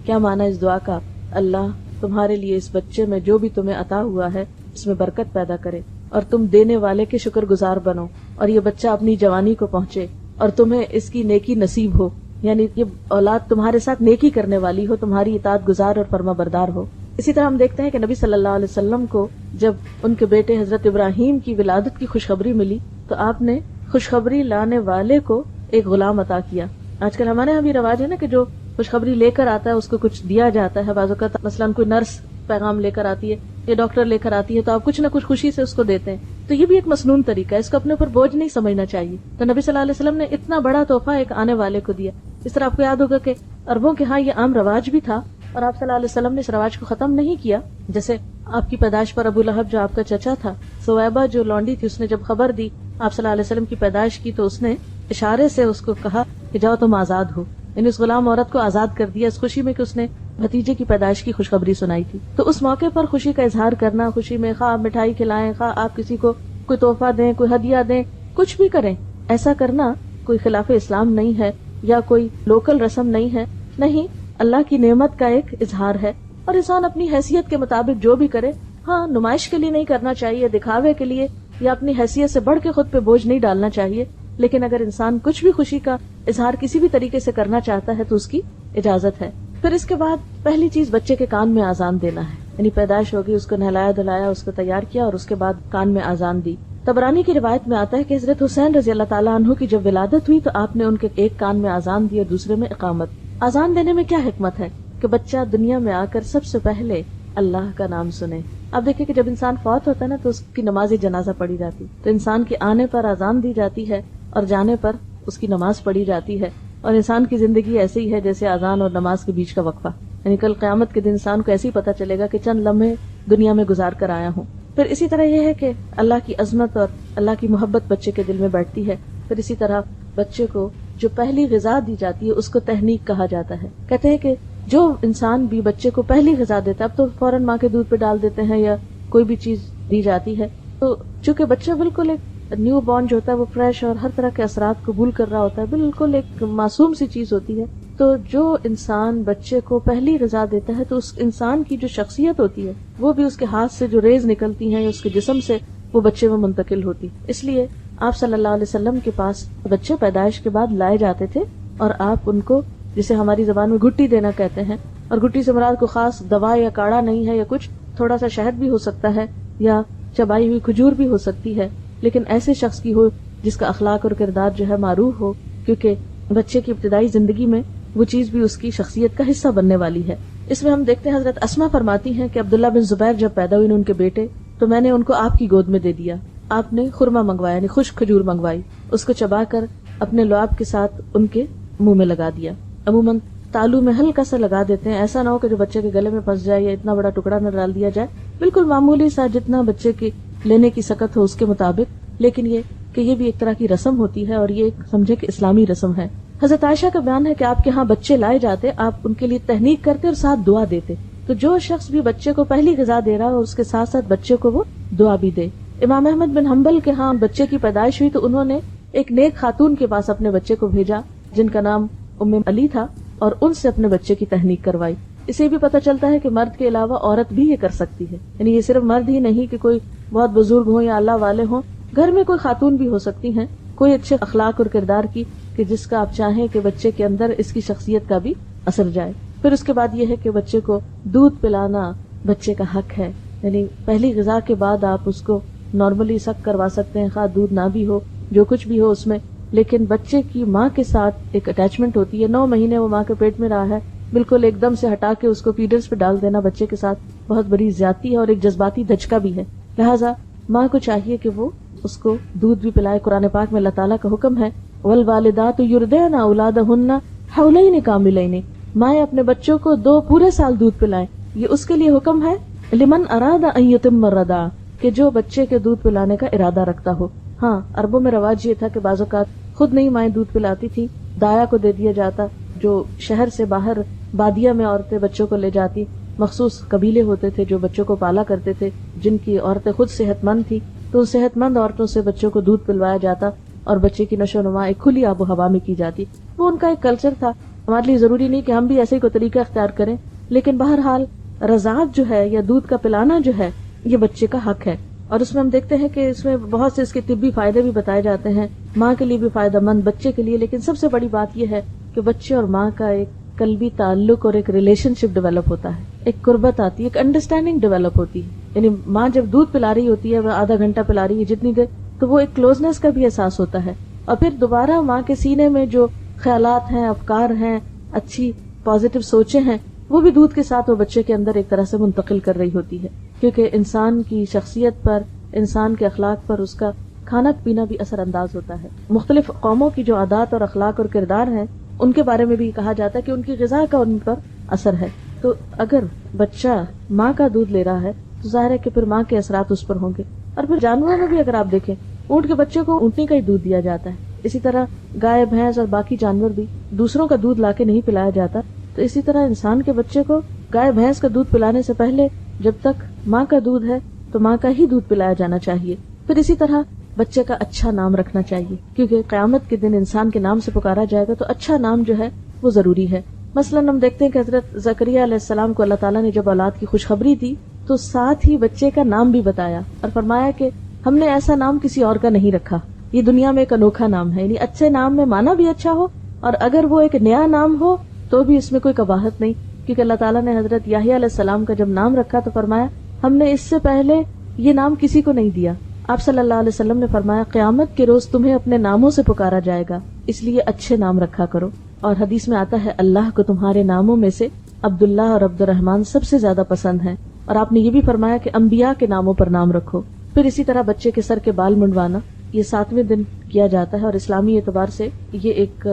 کیا معنی اس دعا کا؟ اللہ تمہارے لیے اس بچے میں جو بھی تمہیں عطا ہوا ہے اس میں برکت پیدا کرے، اور تم دینے والے کے شکر گزار بنو، اور یہ بچہ اپنی جوانی کو پہنچے اور تمہیں اس کی نیکی نصیب ہو، یعنی یہ اولاد تمہارے ساتھ نیکی کرنے والی ہو، تمہاری اطاعت گزار اور فرما بردار ہو۔ اسی طرح ہم دیکھتے ہیں کہ نبی صلی اللہ علیہ وسلم کو جب ان کے بیٹے حضرت ابراہیم کی ولادت کی خوشخبری ملی تو آپ نے خوشخبری لانے والے کو ایک غلام عطا کیا۔ آج کل ہمارے یہاں بھی رواج ہے نا کہ جو خوشخبری لے کر آتا ہے اس کو کچھ دیا جاتا ہے۔ بعض اوقات مثلاً کوئی نرس پیغام لے کر آتی ہے یا ڈاکٹر لے کر آتی ہے تو آپ کچھ نہ کچھ خوشی سے اس کو دیتے ہیں، تو یہ بھی ایک مسنون طریقہ ہے، اس کو اپنے اوپر بوجھ نہیں سمجھنا چاہیے۔ تو نبی صلی اللہ علیہ وسلم نے اتنا بڑا تحفہ ایک آنے والے کو دیا۔ اس طرح آپ کو یاد ہوگا کہ عربوں کے ہاں یہ عام رواج بھی تھا، اور آپ صلی اللہ علیہ وسلم نے اس رواج کو ختم نہیں کیا۔ جیسے آپ کی پیدائش پر ابو لہب جو آپ کا چچا تھا، سویبہ جو لونڈی تھی، اس نے جب خبر دی آپ صلی اللہ علیہ وسلم کی پیدائش کی تو اس نے اشارے سے اس کو کہا کہ جاؤ تم آزاد ہو، یعنی اس غلام عورت کو آزاد کر دیا اس خوشی میں کہ اس نے بھتیجے کی پیدائش کی خوشخبری سنائی تھی۔ تو اس موقع پر خوشی کا اظہار کرنا، خوشی میں خواہ آپ مٹھائی کھلائیں، خواہ آپ کسی کو کوئی تحفہ دیں، کوئی ہدیہ دیں، کچھ بھی کریں، ایسا کرنا کوئی خلاف اسلام نہیں ہے یا کوئی لوکل رسم نہیں ہے، نہیں، اللہ کی نعمت کا ایک اظہار ہے، اور انسان اپنی حیثیت کے مطابق جو بھی کرے، ہاں نمائش کے لیے نہیں کرنا چاہیے، دکھاوے کے لیے یا اپنی حیثیت سے بڑھ کے خود پہ بوجھ نہیں ڈالنا چاہیے، لیکن اگر انسان کچھ بھی خوشی کا اظہار کسی بھی طریقے سے کرنا چاہتا ہے تو اس کی اجازت ہے۔ پھر اس کے بعد پہلی چیز بچے کے کان میں اذان دینا ہے، یعنی پیدائش ہوگی، اس کو نہلایا دھلایا، اس کو تیار کیا اور اس کے بعد کان میں اذان دی۔ طبرانی کی روایت میں آتا ہے کہ حضرت حسین رضی اللہ تعالیٰ عنہ کی جب ولادت ہوئی تو آپ نے ان کے ایک کان میں اذان دی اور دوسرے میں اقامت۔ اذان دینے میں کیا حکمت ہے کہ بچہ دنیا میں آ کر سب سے پہلے اللہ کا نام سنے۔ اب دیکھیں کہ جب انسان فوت ہوتا ہے نا تو اس کی نماز جنازہ پڑھی جاتی، تو انسان کے آنے پر اذان دی جاتی ہے اور جانے پر اس کی نماز پڑھی جاتی ہے، اور انسان کی زندگی ایسے ہی ہے جیسے اذان اور نماز کے بیچ کا وقفہ، یعنی کل قیامت کے دن انسان کو ایسے ہی پتہ چلے گا کہ چند لمحے دنیا میں گزار کر آیا ہوں۔ پھر اسی طرح یہ ہے کہ اللہ کی عظمت اور اللہ کی محبت بچے کے دل میں بیٹھتی ہے۔ پھر اسی طرح بچے کو جو پہلی غذا دی جاتی ہے اس کو تحنیک کہا جاتا ہے۔ کہتے ہیں کہ جو انسان بھی بچے کو پہلی غذا دیتا ہے، اب تو فوراً ماں کے دودھ پہ ڈال دیتے ہیں یا کوئی بھی چیز دی جاتی ہے، تو چونکہ بچہ بالکل ایک نیو بورن جو ہوتا ہے وہ فریش اور ہر طرح کے اثرات قبول کر رہا ہوتا ہے، بالکل ایک معصوم سی چیز ہوتی ہے، تو جو انسان بچے کو پہلی غذا دیتا ہے تو اس انسان کی جو شخصیت ہوتی ہے وہ بھی اس کے ہاتھ سے جو ریز نکلتی ہیں یا اس کے جسم سے وہ بچے میں منتقل ہوتی۔ اس لیے آپ صلی اللہ علیہ وسلم کے پاس بچے پیدائش کے بعد لائے جاتے تھے اور آپ ان کو، جسے ہماری زبان میں گھٹی دینا کہتے ہیں، اور گھٹی سے مراد کو خاص دوا یا کاڑھا نہیں ہے، یا کچھ تھوڑا سا شہد بھی ہو سکتا ہے یا چبائی ہوئی کھجور بھی ہو سکتی ہے، لیکن ایسے شخص کی ہو جس کا اخلاق اور کردار جو ہے معروف ہو، کیونکہ بچے کی ابتدائی زندگی میں وہ چیز بھی اس کی شخصیت کا حصہ بننے والی ہے۔ اس میں ہم دیکھتے ہیں حضرت اسما فرماتی ہیں کہ عبداللہ بن زبیر جب پیدا ہوئے ان کے بیٹے تو میں نے ان کو آپ کی گود میں دے دیا، آپ نے خرما منگوایا، یعنی خشک کھجور منگوائی، اس کو چبا کر اپنے لعاب کے ساتھ ان کے منہ میں لگا دیا۔ عموماً تالو میں ہلکا سا لگا دیتے ہیں، ایسا نہ ہو کہ جو بچے کے گلے میں پھنس جائے یا اتنا بڑا ٹکڑا نہ ڈال دیا جائے، بالکل معمولی سا جتنا بچے کی لینے کی سکت ہو اس کے مطابق، لیکن یہ کہ یہ بھی ایک طرح کی رسم ہوتی ہے اور یہ سمجھے کہ اسلامی رسم ہے۔ حضرت عائشہ کا بیان ہے کہ آپ کے ہاں بچے لائے جاتے، آپ ان کے لیے تہنیک کرتے اور ساتھ دعا دیتے، تو جو شخص بھی بچے کو پہلی غذا دے رہا ہو اس کے ساتھ ساتھ بچے کو وہ دعا بھی دے۔ امام احمد بن حنبل کے ہاں بچے کی پیدائش ہوئی تو انہوں نے ایک نیک خاتون کے پاس اپنے بچے کو بھیجا جن کا نام ام علی تھا، اور ان سے اپنے بچے کی تہنیک کروائی۔ اسے بھی پتہ چلتا ہے کہ مرد کے علاوہ عورت بھی یہ کر سکتی ہے، یعنی یہ صرف مرد ہی نہیں کہ کوئی بہت بزرگ ہوں یا اللہ والے ہوں، گھر میں کوئی خاتون بھی ہو سکتی ہیں کوئی اچھے اخلاق اور کردار کی کہ جس کا آپ چاہیں کہ بچے کے اندر اس کی شخصیت کا بھی اثر جائے۔ پھر اس کے بعد یہ ہے کہ بچے کو دودھ پلانا بچے کا حق ہے، یعنی پہلی غذا کے بعد آپ اس کو نارملی سک کروا سکتے ہیں، خواہ دودھ نہ بھی ہو، جو کچھ بھی ہو اس میں، لیکن بچے کی ماں کے ساتھ ایک اٹیچمنٹ ہوتی ہے، 9 مہینے وہ ماں کے پیٹ میں رہا ہے، بالکل ایک دم سے ہٹا کے اس کو فیڈرز پہ ڈال دینا بچے کے ساتھ بہت بڑی زیادتی ہے اور ایک جذباتی دھچکا بھی ہے، لہٰذا ماں کو چاہیے کہ وہ اس کو دودھ بھی پلائے۔ قرآن پاک میں اللہ تعالیٰ کا حکم ہے وَالْوَالِدَاتُ يُرْضِعْنَ أَوْلَادَهُنَّ حَوْلَيْنِ كَامِلَيْنِ، مائیں اپنے بچوں کو 2 پورے سال دودھ پلائیں، یہ اس کے لیے حکم ہے لمن اراد ان یتم الرضاع، کہ جو بچے کے دودھ پلانے کا ارادہ رکھتا ہو۔ ہاں، عربوں میں رواج یہ تھا کہ بعض اوقات خود نہیں مائیں دودھ پلاتی تھی، دایا کو دے دیا جاتا، جو شہر سے باہر بادیہ میں عورتیں بچوں کو لے جاتی، مخصوص قبیلے ہوتے تھے جو بچوں کو پالا کرتے تھے، جن کی عورتیں خود صحت مند تھی، تو ان صحت مند عورتوں سے بچوں کو دودھ پلوایا جاتا اور بچے کی نشو و نما ایک کھلی آب و ہوا میں کی جاتی۔ وہ ان کا ایک کلچر تھا، ہمارے لیے ضروری نہیں کہ ہم بھی ایسے ہی کوئی طریقہ اختیار کریں، لیکن بہرحال رضاعت جو ہے یا دودھ کا پلانا جو ہے یہ بچے کا حق ہے، اور اس میں ہم دیکھتے ہیں کہ اس میں بہت سے اس کے طبی فائدے بھی بتائے جاتے ہیں، ماں کے لیے بھی فائدہ مند، بچے کے لیے، لیکن سب سے بڑی بات یہ ہے کہ بچے اور ماں کا ایک قلبی تعلق اور ایک ریلیشن شپ ڈیولپ ہوتا ہے، ایک قربت آتی ہے، ایک انڈرسٹینڈنگ ڈیولپ ہوتی ہے۔ یعنی ماں جب دودھ پلا رہی ہوتی ہے، وہ آدھا گھنٹہ پلا رہی ہے جتنی دیر، تو وہ ایک کلوزنس کا بھی احساس ہوتا ہے، اور پھر دوبارہ ماں کے سینے میں جو خیالات ہیں، افکار ہیں، اچھی پازیٹیو سوچیں ہیں، وہ بھی دودھ کے ساتھ وہ بچے کے اندر ایک طرح سے منتقل کر رہی ہوتی ہے، کیونکہ انسان کی شخصیت پر، انسان کے اخلاق پر اس کا کھانا پینا بھی اثر انداز ہوتا ہے۔ مختلف قوموں کی جو عادات اور اخلاق اور کردار ہیں، ان کے بارے میں بھی کہا جاتا ہے کہ ان کی غذا کا ان پر اثر ہے۔ تو اگر بچہ ماں کا دودھ لے رہا ہے تو ظاہر ہے کہ پھر ماں کے اثرات اس پر ہوں گے۔ اور پھر جانوروں میں بھی اگر آپ دیکھیں، اونٹ کے بچے کو اونٹنی کا ہی دودھ دیا جاتا ہے، اسی طرح گائے، بھینس اور باقی جانور بھی دوسروں کا دودھ لا کے نہیں پلایا جاتا۔ تو اسی طرح انسان کے بچے کو گائے بھینس کا دودھ پلانے سے پہلے جب تک ماں کا دودھ ہے تو ماں کا ہی دودھ پلایا جانا چاہیے۔ پھر اسی طرح بچے کا اچھا نام رکھنا چاہیے، کیونکہ قیامت کے دن انسان کے نام سے پکارا جائے گا، تو اچھا نام جو ہے وہ ضروری ہے۔ مثلاً ہم دیکھتے ہیں کہ حضرت زکریا علیہ السلام کو اللہ تعالیٰ نے جب اولاد کی خوشخبری دی تو ساتھ ہی بچے کا نام بھی بتایا اور فرمایا کہ ہم نے ایسا نام کسی اور کا نہیں رکھا، یہ دنیا میں ایک انوکھا نام ہے۔ یعنی اچھے نام میں معنی بھی اچھا ہو، اور اگر وہ ایک نیا نام ہو تو بھی اس میں کوئی قباحت نہیں، کیونکہ اللہ تعالیٰ نے حضرت یحییٰ علیہ السلام کا جب نام رکھا تو فرمایا ہم نے اس سے پہلے یہ نام کسی کو نہیں دیا۔ آپ صلی اللہ علیہ وسلم نے فرمایا قیامت کے روز تمہیں اپنے ناموں سے پکارا جائے گا، اس لیے اچھے نام رکھا کرو۔ اور حدیث میں آتا ہے اللہ کو تمہارے ناموں میں سے عبداللہ اور عبد الرحمن سب سے زیادہ پسند ہیں، اور آپ نے یہ بھی فرمایا کہ انبیاء کے ناموں پر نام رکھو۔ پھر اسی طرح بچے کے سر کے بال منڈوانا یہ 7ویں دن کیا جاتا ہے، اور اسلامی اعتبار سے یہ ایک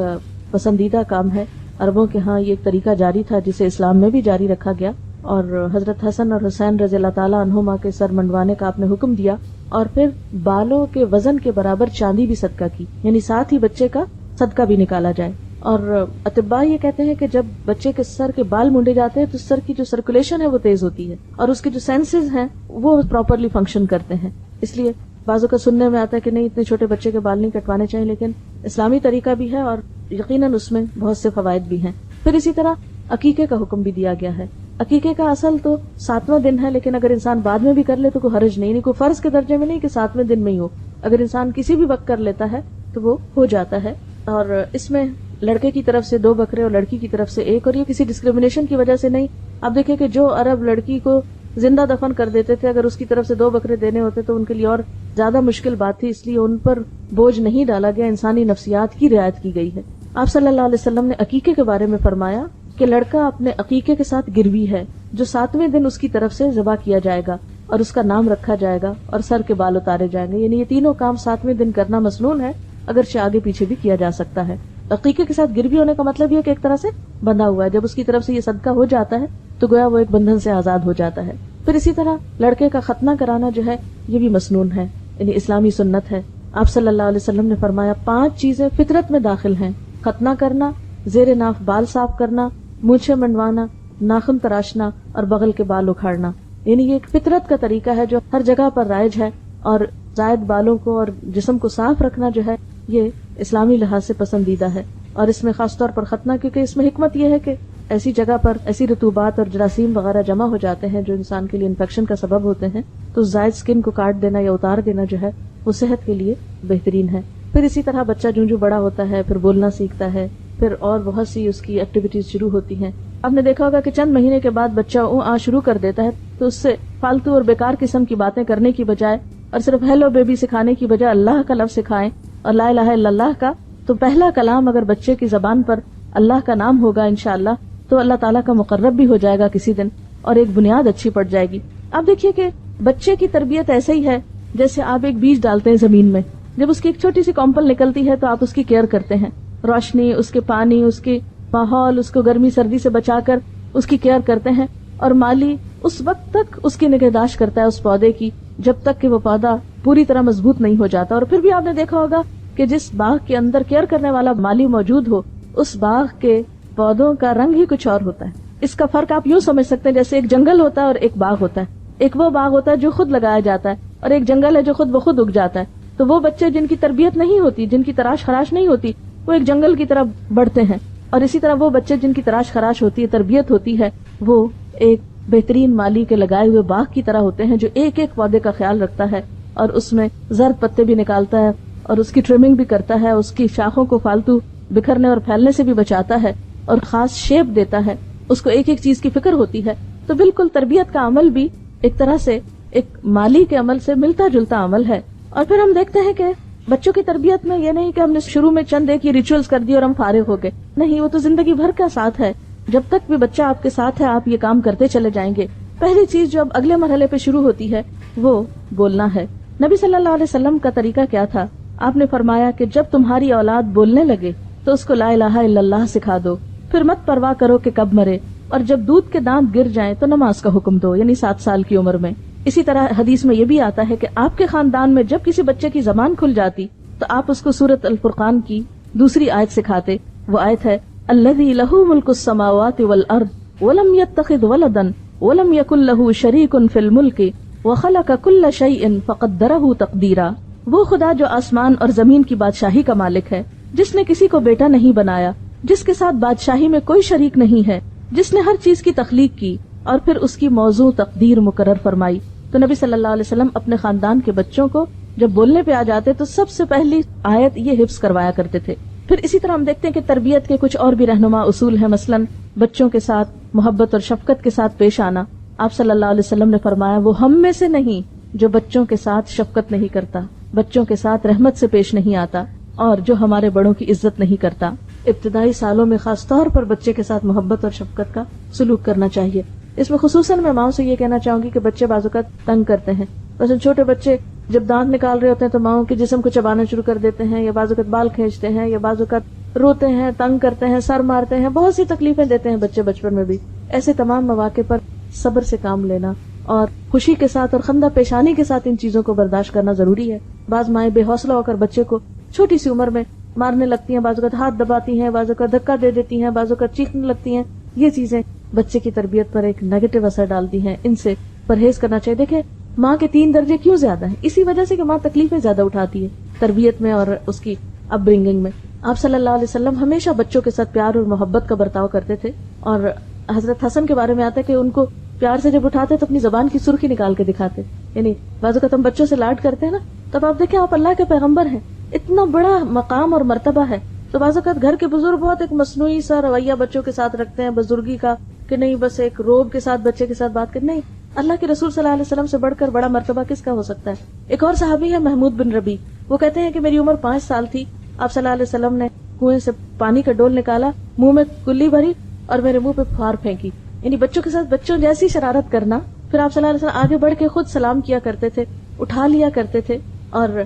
پسندیدہ کام ہے۔ عربوں کے ہاں یہ ایک طریقہ جاری تھا جسے اسلام میں بھی جاری رکھا گیا، اور حضرت حسن اور حسین رضی اللہ تعالیٰ عنہما کے سر منڈوانے کا آپ نے حکم دیا، اور پھر بالوں کے وزن کے برابر چاندی بھی صدقہ کی، یعنی ساتھ ہی بچے کا صدقہ بھی نکالا جائے۔ اور اطباء یہ کہتے ہیں کہ جب بچے کے سر کے بال مونڈے جاتے ہیں تو سر کی جو سرکولیشن ہے وہ تیز ہوتی ہے، اور اس کے جو سینسز ہیں وہ پراپرلی فنکشن کرتے ہیں۔ اس لیے بعضوں کا سننے میں آتا ہے کہ نہیں اتنے چھوٹے بچے کے بال نہیں کٹوانے چاہیے، لیکن اسلامی طریقہ بھی ہے اور یقیناً اس میں بہت سے فوائد بھی ہیں۔ پھر اسی طرح عقیقے کا حکم بھی دیا گیا ہے۔ عقیقے کا اصل تو 7واں دن ہے، لیکن اگر انسان بعد میں بھی کر لے تو کوئی حرج نہیں، کوئی فرض کے درجے میں نہیں کہ 7ویں دن میں ہی ہو، اگر انسان کسی بھی وقت کر لیتا ہے تو وہ ہو جاتا ہے۔ اور اس میں لڑکے کی طرف سے 2 بکرے اور لڑکی کی طرف سے 1، اور یہ کسی ڈسکریمنیشن کی وجہ سے نہیں۔ آپ دیکھیں کہ جو عرب لڑکی کو زندہ دفن کر دیتے تھے، اگر اس کی طرف سے 2 بکرے دینے ہوتے تو ان کے لیے اور زیادہ مشکل بات تھی، اس لیے ان پر بوجھ نہیں ڈالا گیا، انسانی نفسیات کی رعایت کی گئی ہے۔ آپ صلی اللہ علیہ وسلم نے عقیقے کے بارے میں فرمایا کہ لڑکا اپنے عقیقے کے ساتھ گروی ہے، جو 7ویں دن اس کی طرف سے ذبح کیا جائے گا اور اس کا نام رکھا جائے گا اور سر کے بال اتارے جائیں گے۔ یعنی یہ تینوں کام 7ویں دن کرنا مسنون ہے، اگرچہ آگے پیچھے بھی کیا جا سکتا ہے۔ عقیقے کے ساتھ گروی ہونے کا مطلب یہ کہ ایک طرح سے بندھا ہوا ہے، جب اس کی طرف سے یہ صدقہ ہو جاتا ہے تو گویا وہ ایک بندھن سے آزاد ہو جاتا ہے۔ پھر اسی طرح لڑکے کا ختنہ کرانا جو ہے یہ بھی مسنون ہے، یعنی اسلامی سنت ہے۔ آپ صلی اللہ علیہ وسلم نے فرمایا 5 چیزیں فطرت میں داخل ہیں: ختنہ کرنا، زیر ناف بال صاف کرنا، مونچھیں منڈوانا، ناخن تراشنا اور بغل کے بال اکھاڑنا۔ یعنی یہ ایک فطرت کا طریقہ ہے جو ہر جگہ پر رائج ہے، اور زائد بالوں کو اور جسم کو صاف رکھنا جو ہے یہ اسلامی لحاظ سے پسندیدہ ہے۔ اور اس میں خاص طور پر ختنہ، کیونکہ اس میں حکمت یہ ہے کہ ایسی جگہ پر ایسی رطوبات اور جراثیم وغیرہ جمع ہو جاتے ہیں جو انسان کے لیے انفیکشن کا سبب ہوتے ہیں، تو زائد سکن کو کاٹ دینا یا اتار دینا جو ہے وہ صحت کے لیے بہترین ہے۔ پھر اسی طرح بچہ جو بڑا ہوتا ہے پھر بولنا سیکھتا ہے، پھر اور بہت سی اس کی ایکٹیویٹیز شروع ہوتی ہیں۔ آپ نے دیکھا ہوگا کہ چند مہینے کے بعد بچہ شروع کر دیتا ہے، تو اس سے فالتو اور بیکار قسم کی باتیں کرنے کی بجائے اور صرف ہیلو بیبی سکھانے کی بجائے اللہ کا لفظ سکھائیں اور لا الہ الا اللہ کا، تو پہلا کلام اگر بچے کی زبان پر اللہ کا نام ہوگا انشاءاللہ تو اللہ تعالیٰ کا مقرب بھی ہو جائے گا کسی دن، اور ایک بنیاد اچھی پڑ جائے گی۔ آپ دیکھیے کہ بچے کی تربیت ایسے ہی ہے جیسے آپ ایک بیج ڈالتے ہیں زمین میں، جب اس کی ایک چھوٹی سی کمپل نکلتی ہے تو آپ اس کی کیئر کرتے ہیں، روشنی، اس کے پانی، اس کی ماحول، اس کو گرمی سردی سے بچا کر اس کی کیئر کرتے ہیں، اور مالی اس وقت تک اس کی نگہداشت کرتا ہے اس پودے کی جب تک کہ وہ پودا پوری طرح مضبوط نہیں ہو جاتا. اور پھر بھی آپ نے دیکھا ہوگا کہ جس باغ کے اندر کیئر کرنے والا مالی موجود ہو، اس باغ کے پودوں کا رنگ ہی کچھ اور ہوتا ہے. اس کا فرق آپ یوں سمجھ سکتے ہیں جیسے ایک جنگل ہوتا ہے اور ایک باغ ہوتا ہے. ایک وہ باغ ہوتا ہے جو خود لگایا جاتا ہے، اور ایک جنگل ہے جو خود بخود اگ جاتا ہے. تو وہ بچے جن کی تربیت نہیں ہوتی، جن کی تراش خراش نہیں ہوتی، وہ ایک جنگل کی طرح بڑھتے ہیں، اور اسی طرح وہ بچے جن کی تراش خراش ہوتی ہے، تربیت ہوتی ہے، وہ ایک بہترین مالی کے لگائے ہوئے باغ کی طرح ہوتے ہیں جو ایک ایک پودے کا خیال رکھتا ہے، اور اس میں زرد پتے بھی نکالتا ہے، اور اس کی ٹرمنگ بھی کرتا ہے، اس کی شاخوں کو فالتو بکھرنے اور پھیلنے سے بھی بچاتا ہے، اور خاص شیپ دیتا ہے. اس کو ایک ایک چیز کی فکر ہوتی ہے. تو بالکل تربیت کا عمل بھی ایک طرح سے ایک مالی کے عمل سے ملتا جلتا عمل ہے. اور پھر ہم دیکھتے ہیں کہ بچوں کی تربیت میں یہ نہیں کہ ہم نے شروع میں چند ایک ریچولز کر دی اور ہم فارغ ہو گئے. نہیں، وہ تو زندگی بھر کا ساتھ ہے. جب تک بھی بچہ آپ کے ساتھ ہے آپ یہ کام کرتے چلے جائیں گے. پہلی چیز جو اب اگلے مرحلے پہ شروع ہوتی ہے وہ بولنا ہے. نبی صلی اللہ علیہ وسلم کا طریقہ کیا تھا؟ آپ نے فرمایا کہ جب تمہاری اولاد بولنے لگے تو اس کو لا الہ الا اللہ سکھا دو، پھر مت پرواہ کرو کہ کب مرے، اور جب دودھ کے دانت گر جائیں تو نماز کا حکم دو، یعنی 7 سال کی عمر میں. اسی طرح حدیث میں یہ بھی آتا ہے کہ آپ کے خاندان میں جب کسی بچے کی زبان کھل جاتی تو آپ اس کو سورۃ الفرقان کی دوسری آیت سکھاتے. وہ آیت ہے الذی لہ ملک السماوات والارض ولم یتخذ ولدا ولم یکن لہ شریک فی الملک وخلق کل شیء فقدرہ تقدیرا. وہ خدا جو آسمان اور زمین کی بادشاہی کا مالک ہے، جس نے کسی کو بیٹا نہیں بنایا، جس کے ساتھ بادشاہی میں کوئی شریک نہیں ہے، جس نے ہر چیز کی تخلیق کی اور پھر اس کی موضوع تقدیر مقرر فرمائی. تو نبی صلی اللہ علیہ وسلم اپنے خاندان کے بچوں کو جب بولنے پہ آ جاتے تو سب سے پہلی آیت یہ حفظ کروایا کرتے تھے. پھر اسی طرح ہم دیکھتے ہیں کہ تربیت کے کچھ اور بھی رہنما اصول ہیں. مثلاً بچوں کے ساتھ محبت اور شفقت کے ساتھ پیش آنا. آپ صلی اللہ علیہ وسلم نے فرمایا وہ ہم میں سے نہیں جو بچوں کے ساتھ شفقت نہیں کرتا، بچوں کے ساتھ رحمت سے پیش نہیں آتا، اور جو ہمارے بڑوں کی عزت نہیں کرتا. ابتدائی سالوں میں خاص طور پر بچے کے ساتھ محبت اور شفقت کا سلوک کرنا چاہیے. اس میں خصوصاً میں ماؤں سے یہ کہنا چاہوں گی کہ بچے بعض اوقات تنگ کرتے ہیں. مثلا چھوٹے بچے جب دانت نکال رہے ہوتے ہیں تو ماؤں کے جسم کو چبانا شروع کر دیتے ہیں، یا بعض اوقات بال کھینچتے ہیں، یا بعض اوقات روتے ہیں، تنگ کرتے ہیں، سر مارتے ہیں، بہت سی تکلیفیں دیتے ہیں بچے بچپن میں بھی. ایسے تمام مواقع پر صبر سے کام لینا اور خوشی کے ساتھ اور خندہ پیشانی کے ساتھ ان چیزوں کو برداشت کرنا ضروری ہے. بعض مائیں بے حوصلہ ہو کر بچے کو چھوٹی سی عمر میں مارنے لگتی ہیں، بعض اوقات ہاتھ دباتی ہیں، بعض اوقات دھکا دے دیتی ہیں، بعض اوقات چیخنے لگتی ہیں. یہ چیزیں بچے کی تربیت پر ایک نیگیٹو اثر ڈالتی ہیں. ان سے پرہیز کرنا چاہیے. دیکھیں ماں کے 3 درجے کیوں زیادہ ہیں؟ اسی وجہ سے کہ ماں تکلیفیں زیادہ اٹھاتی ہے تربیت میں اور اس کی اپ برنگنگ میں. آپ صلی اللہ علیہ وسلم ہمیشہ بچوں کے ساتھ پیار اور محبت کا برتاؤ کرتے تھے. اور حضرت حسن کے بارے میں آتا ہے کہ ان کو پیار سے جب اٹھاتے تو اپنی زبان کی سرخی نکال کے دکھاتے. یعنی بعض اوقات ہم بچوں سے لاڈ کرتے ہیں نا، تب آپ دیکھیں آپ اللہ کے پیغمبر ہیں، اتنا بڑا مقام اور مرتبہ ہے. تو بعض اوقات گھر کے بزرگ بہت ایک مصنوعی سا رویہ بچوں کے ساتھ رکھتے ہیں، بزرگی کا، کہ نہیں بس ایک روب کے ساتھ بچے کے ساتھ بات کریں. نہیں، اللہ کے رسول صلی اللہ علیہ وسلم سے بڑھ کر بڑا مرتبہ کس کا ہو سکتا ہے؟ ایک اور صحابی ہے محمود بن ربی، وہ کہتے ہیں کہ میری عمر 5 سال تھی، آپ صلی اللہ علیہ وسلم نے کنویں سے پانی کا ڈول نکالا، منہ میں کلی بھری اور میرے منہ پہ پھار پھینکی. یعنی بچوں کے ساتھ بچوں جیسی شرارت کرنا. پھر آپ صلی اللہ علیہ وسلم آگے بڑھ کے خود سلام کیا کرتے تھے، اٹھا لیا کرتے تھے اور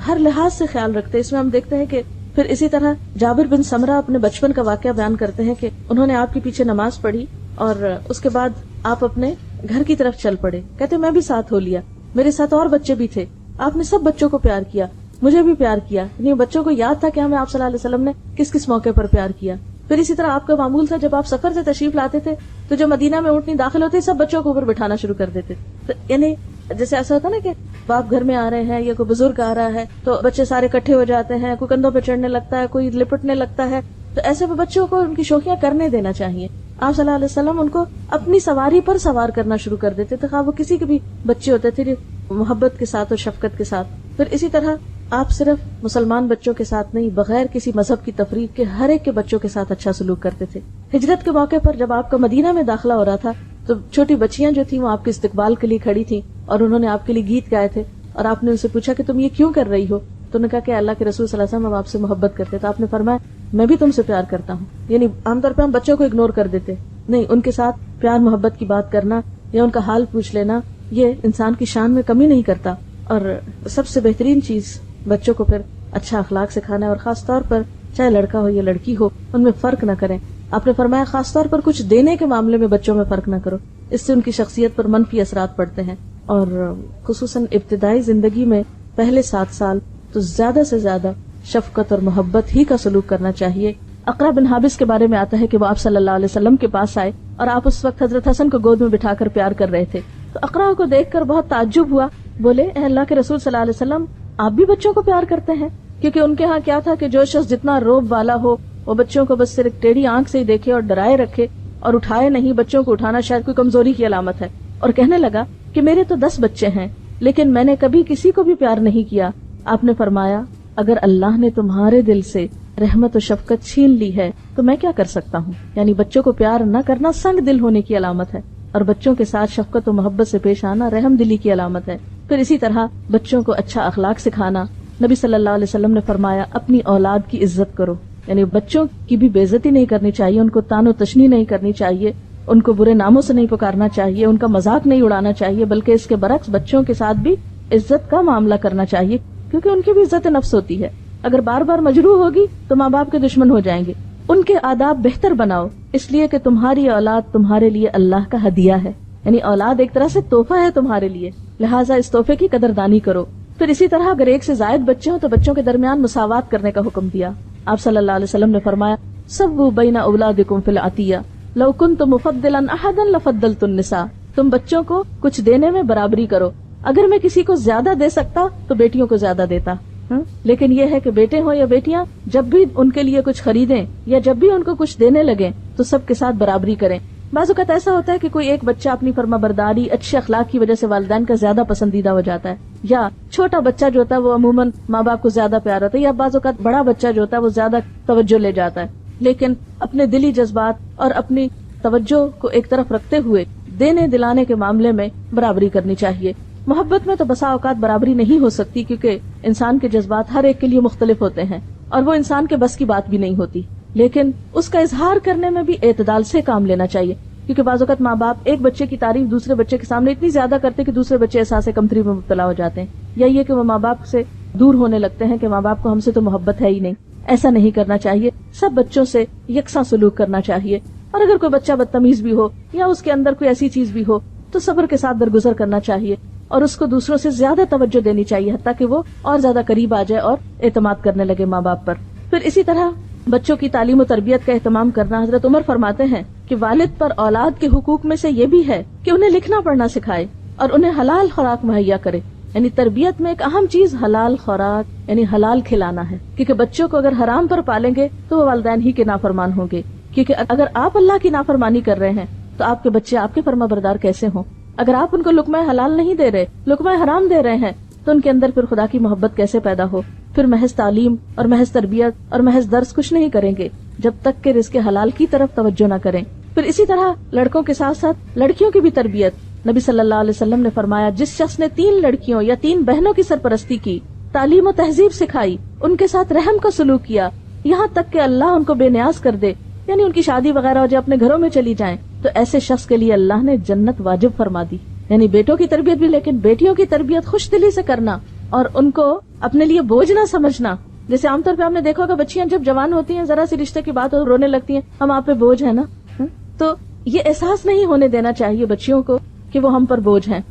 ہر لحاظ سے خیال رکھتے. اس میں ہم دیکھتے ہیں کہ پھر اسی طرح جابر بن سمرہ اپنے بچپن کا واقعہ بیان کرتے ہیں کہ انہوں نے آپ کے پیچھے نماز پڑھی اور اس کے بعد آپ اپنے گھر کی طرف چل پڑے. کہتے میں بھی ساتھ ہو لیا، میرے ساتھ اور بچے بھی تھے، آپ نے سب بچوں کو پیار کیا، مجھے بھی پیار کیا. یعنی بچوں کو یاد تھا کہ ہمیں آپ صلی اللہ علیہ وسلم نے کس کس موقع پر پیار کیا. پھر اسی طرح آپ کا معمول تھا جب آپ سفر سے تشریف لاتے تھے تو جو مدینہ میں اونٹنی داخل ہوتی سب بچوں کو اوپر بٹھانا شروع کر دیتے. تو یعنی جیسے ایسا ہوتا نا کہ باپ گھر میں آ رہے ہیں یا کوئی بزرگ آ رہا ہے تو بچے سارے اکٹھے ہو جاتے ہیں، کوئی کندھوں پہ چڑھنے لگتا ہے، کوئی لپٹنے لگتا ہے. تو ایسے میں بچوں کو ان کی شوخیاں کرنے دینا چاہیے. آپ صلی اللہ علیہ وسلم ان کو اپنی سواری پر سوار کرنا شروع کر دیتے تھے، خواہ وہ کسی کے بھی بچے ہوتے تھے، محبت کے ساتھ اور شفقت کے ساتھ. پھر اسی طرح آپ صرف مسلمان بچوں کے ساتھ نہیں، بغیر کسی مذہب کی تفریق کے ہر ایک کے بچوں کے ساتھ اچھا سلوک کرتے تھے. ہجرت کے موقع پر جب آپ کا مدینہ میں داخلہ ہو رہا تھا تو چھوٹی بچیاں جو تھیں وہ آپ کے استقبال کے لیے کھڑی تھیں اور انہوں نے آپ کے لیے گیت گائے تھے اور آپ نے ان سے پوچھا کہ تم یہ کیوں کر رہی ہو؟ تو انہوں نے کہا کہ اللہ کے رسول صلی اللہ علیہ وسلم ہم آپ سے محبت کرتے. تو آپ نے فرمایا میں بھی تم سے پیار کرتا ہوں. یعنی عام طور پہ ہم بچوں کو اگنور کر دیتے، نہیں، ان کے ساتھ پیار محبت کی بات کرنا یا ان کا حال پوچھ لینا یہ انسان کی شان میں کمی نہیں کرتا. اور سب سے بہترین چیز بچوں کو پھر اچھا اخلاق سکھانا ہے، اور خاص طور پر چاہے لڑکا ہو یا لڑکی ہو ان میں فرق نہ کریں. آپ نے فرمایا خاص طور پر کچھ دینے کے معاملے میں بچوں میں فرق نہ کرو، اس سے ان کی شخصیت پر منفی اثرات پڑتے ہیں، اور خصوصاً ابتدائی زندگی میں پہلے 7 سال تو زیادہ سے زیادہ شفقت اور محبت ہی کا سلوک کرنا چاہیے۔ اقرا بن حابس کے بارے میں آتا ہے کہ وہ آپ صلی اللہ علیہ وسلم کے پاس آئے اور آپ اس وقت حضرت حسن کو گود میں بٹھا کر پیار کر رہے تھے، تو اقرا کو دیکھ کر بہت تعجب ہوا، بولے اے اللہ کے رسول صلی اللہ علیہ وسلم، آپ بھی بچوں کو پیار کرتے ہیں؟ کیونکہ ان کے ہاں کیا تھا کہ جو شخص جتنا روب والا ہو وہ بچوں کو بس صرف ٹیڑھی آنکھ سے ہی دیکھے اور ڈرائے رکھے اور اٹھائے نہیں۔ بچوں کو اٹھانا شاید کوئی کمزوری کی علامت ہے، اور کہنے لگا کہ میرے تو 10 بچے ہیں لیکن میں نے کبھی کسی کو بھی پیار نہیں کیا۔ آپ نے فرمایا اگر اللہ نے تمہارے دل سے رحمت و شفقت چھین لی ہے تو میں کیا کر سکتا ہوں؟ یعنی بچوں کو پیار نہ کرنا سنگ دل ہونے کی علامت ہے، اور بچوں کے ساتھ شفقت و محبت سے پیش آنا رحم دلی کی علامت ہے۔ پھر اسی طرح بچوں کو اچھا اخلاق سکھانا، نبی صلی اللہ علیہ وسلم نے فرمایا اپنی اولاد کی عزت کرو، یعنی بچوں کی بھی بے عزتی نہیں کرنی چاہیے، ان کو تان و تشنی نہیں کرنی چاہیے، ان کو برے ناموں سے نہیں پکارنا چاہیے، ان کا مذاق نہیں اڑانا چاہیے، بلکہ اس کے برعکس بچوں کے ساتھ بھی عزت کا معاملہ کرنا چاہیے، کیونکہ ان کی بھی عزت نفس ہوتی ہے۔ اگر بار بار مجروح ہوگی تو ماں باپ کے دشمن ہو جائیں گے۔ ان کے آداب بہتر بناؤ، اس لیے کہ تمہاری اولاد تمہارے لیے اللہ کا ہدیہ ہے، یعنی اولاد ایک طرح سے تحفہ ہے تمہارے لیے، لہٰذا اس تحفے کی قدردانی کرو۔ پھر اسی طرح اگر ایک سے زائد بچے ہوں تو بچوں کے درمیان مساوات کرنے کا حکم دیا۔ آپ صلی اللہ علیہ وسلم نے فرمایا سووا بین اولادکم فی العطیہ لو کنت مفضلا احدا لفضلت النساء، تم بچوں کو کچھ دینے میں برابری کرو، اگر میں کسی کو زیادہ دے سکتا تو بیٹیوں کو زیادہ دیتا، لیکن یہ ہے کہ بیٹے ہوں یا بیٹیاں جب بھی ان کے لیے کچھ خریدیں یا جب بھی ان کو کچھ دینے لگیں تو سب کے ساتھ برابری کریں۔ بعض اوقات ایسا ہوتا ہے کہ کوئی ایک بچہ اپنی فرما برداری، اچھے اخلاق کی وجہ سے والدین کا زیادہ پسندیدہ ہو جاتا ہے، یا چھوٹا بچہ جو ہوتا ہے وہ عموماً ماں باپ کو زیادہ پیار ہوتا ہے، یا بعض اوقات بڑا بچہ جو ہوتا ہے وہ زیادہ توجہ لے جاتا ہے، لیکن اپنے دلی جذبات اور اپنی توجہ کو ایک طرف رکھتے ہوئے دینے دلانے کے معاملے میں برابری کرنی چاہیے۔ محبت میں تو بسا اوقات برابری نہیں ہو سکتی کیونکہ انسان کے جذبات ہر ایک کے لیے مختلف ہوتے ہیں اور وہ انسان کے بس کی بات بھی نہیں ہوتی، لیکن اس کا اظہار کرنے میں بھی اعتدال سے کام لینا چاہیے، کیونکہ بعض اوقات ماں باپ ایک بچے کی تعریف دوسرے بچے کے سامنے اتنی زیادہ کرتے کہ دوسرے بچے احساس کمتری میں مبتلا ہو جاتے ہیں، یا یہ کہ وہ ماں باپ سے دور ہونے لگتے ہیں کہ ماں باپ کو ہم سے تو محبت ہے ہی نہیں۔ ایسا نہیں کرنا چاہیے، سب بچوں سے یکساں سلوک کرنا چاہیے، اور اگر کوئی بچہ بدتمیز بھی ہو یا اس کے اندر کوئی ایسی چیز بھی ہو تو صبر کے ساتھ درگزر کرنا چاہیے اور اس کو دوسروں سے زیادہ توجہ دینی چاہیے، حتیٰ کہ وہ اور زیادہ قریب آ جائے اور اعتماد کرنے لگے ماں باپ پر۔ پھر اسی طرح بچوں کی تعلیم و تربیت کا اہتمام کرنا، حضرت عمر فرماتے ہیں کہ والد پر اولاد کے حقوق میں سے یہ بھی ہے کہ انہیں لکھنا پڑھنا سکھائے اور انہیں حلال خوراک مہیا کرے، یعنی تربیت میں ایک اہم چیز حلال خوراک یعنی حلال کھلانا ہے، کیونکہ بچوں کو اگر حرام پر پالیں گے تو وہ والدین ہی کے نافرمان ہوں گے، کیونکہ اگر آپ اللہ کی نافرمانی کر رہے ہیں تو آپ کے بچے آپ کے فرما بردار کیسے ہوں؟ اگر آپ ان کو لقمہ حلال نہیں دے رہے، لقمہ حرام دے رہے ہیں، تو ان کے اندر پھر خدا کی محبت کیسے پیدا ہو؟ پھر محض تعلیم اور محض تربیت اور محض درس کچھ نہیں کریں گے جب تک کہ رزق حلال کی طرف توجہ نہ کریں۔ پھر اسی طرح لڑکوں کے ساتھ ساتھ لڑکیوں کی بھی تربیت، نبی صلی اللہ علیہ وسلم نے فرمایا جس شخص نے 3 لڑکیوں یا 3 بہنوں کی سرپرستی کی، تعلیم و تہذیب سکھائی، ان کے ساتھ رحم کا سلوک کیا، یہاں تک کہ اللہ ان کو بے نیاز کر دے، یعنی ان کی شادی وغیرہ ہو جائے، اپنے گھروں میں چلی جائیں، تو ایسے شخص کے لیے اللہ نے جنت واجب فرما دی۔ یعنی بیٹوں کی تربیت بھی، لیکن بیٹیوں کی تربیت خوش دلی سے کرنا اور ان کو اپنے لیے بوجھ نہ سمجھنا۔ جیسے عام طور پہ آپ نے دیکھا ہوگا بچیاں جب جوان ہوتی ہیں ذرا سی رشتے کی بات ہو رونے لگتی ہیں، ہم آپ پہ بوجھ ہے نا، تو یہ احساس نہیں ہونے دینا چاہیے بچیوں کو کہ وہ ہم پر بوجھ ہیں۔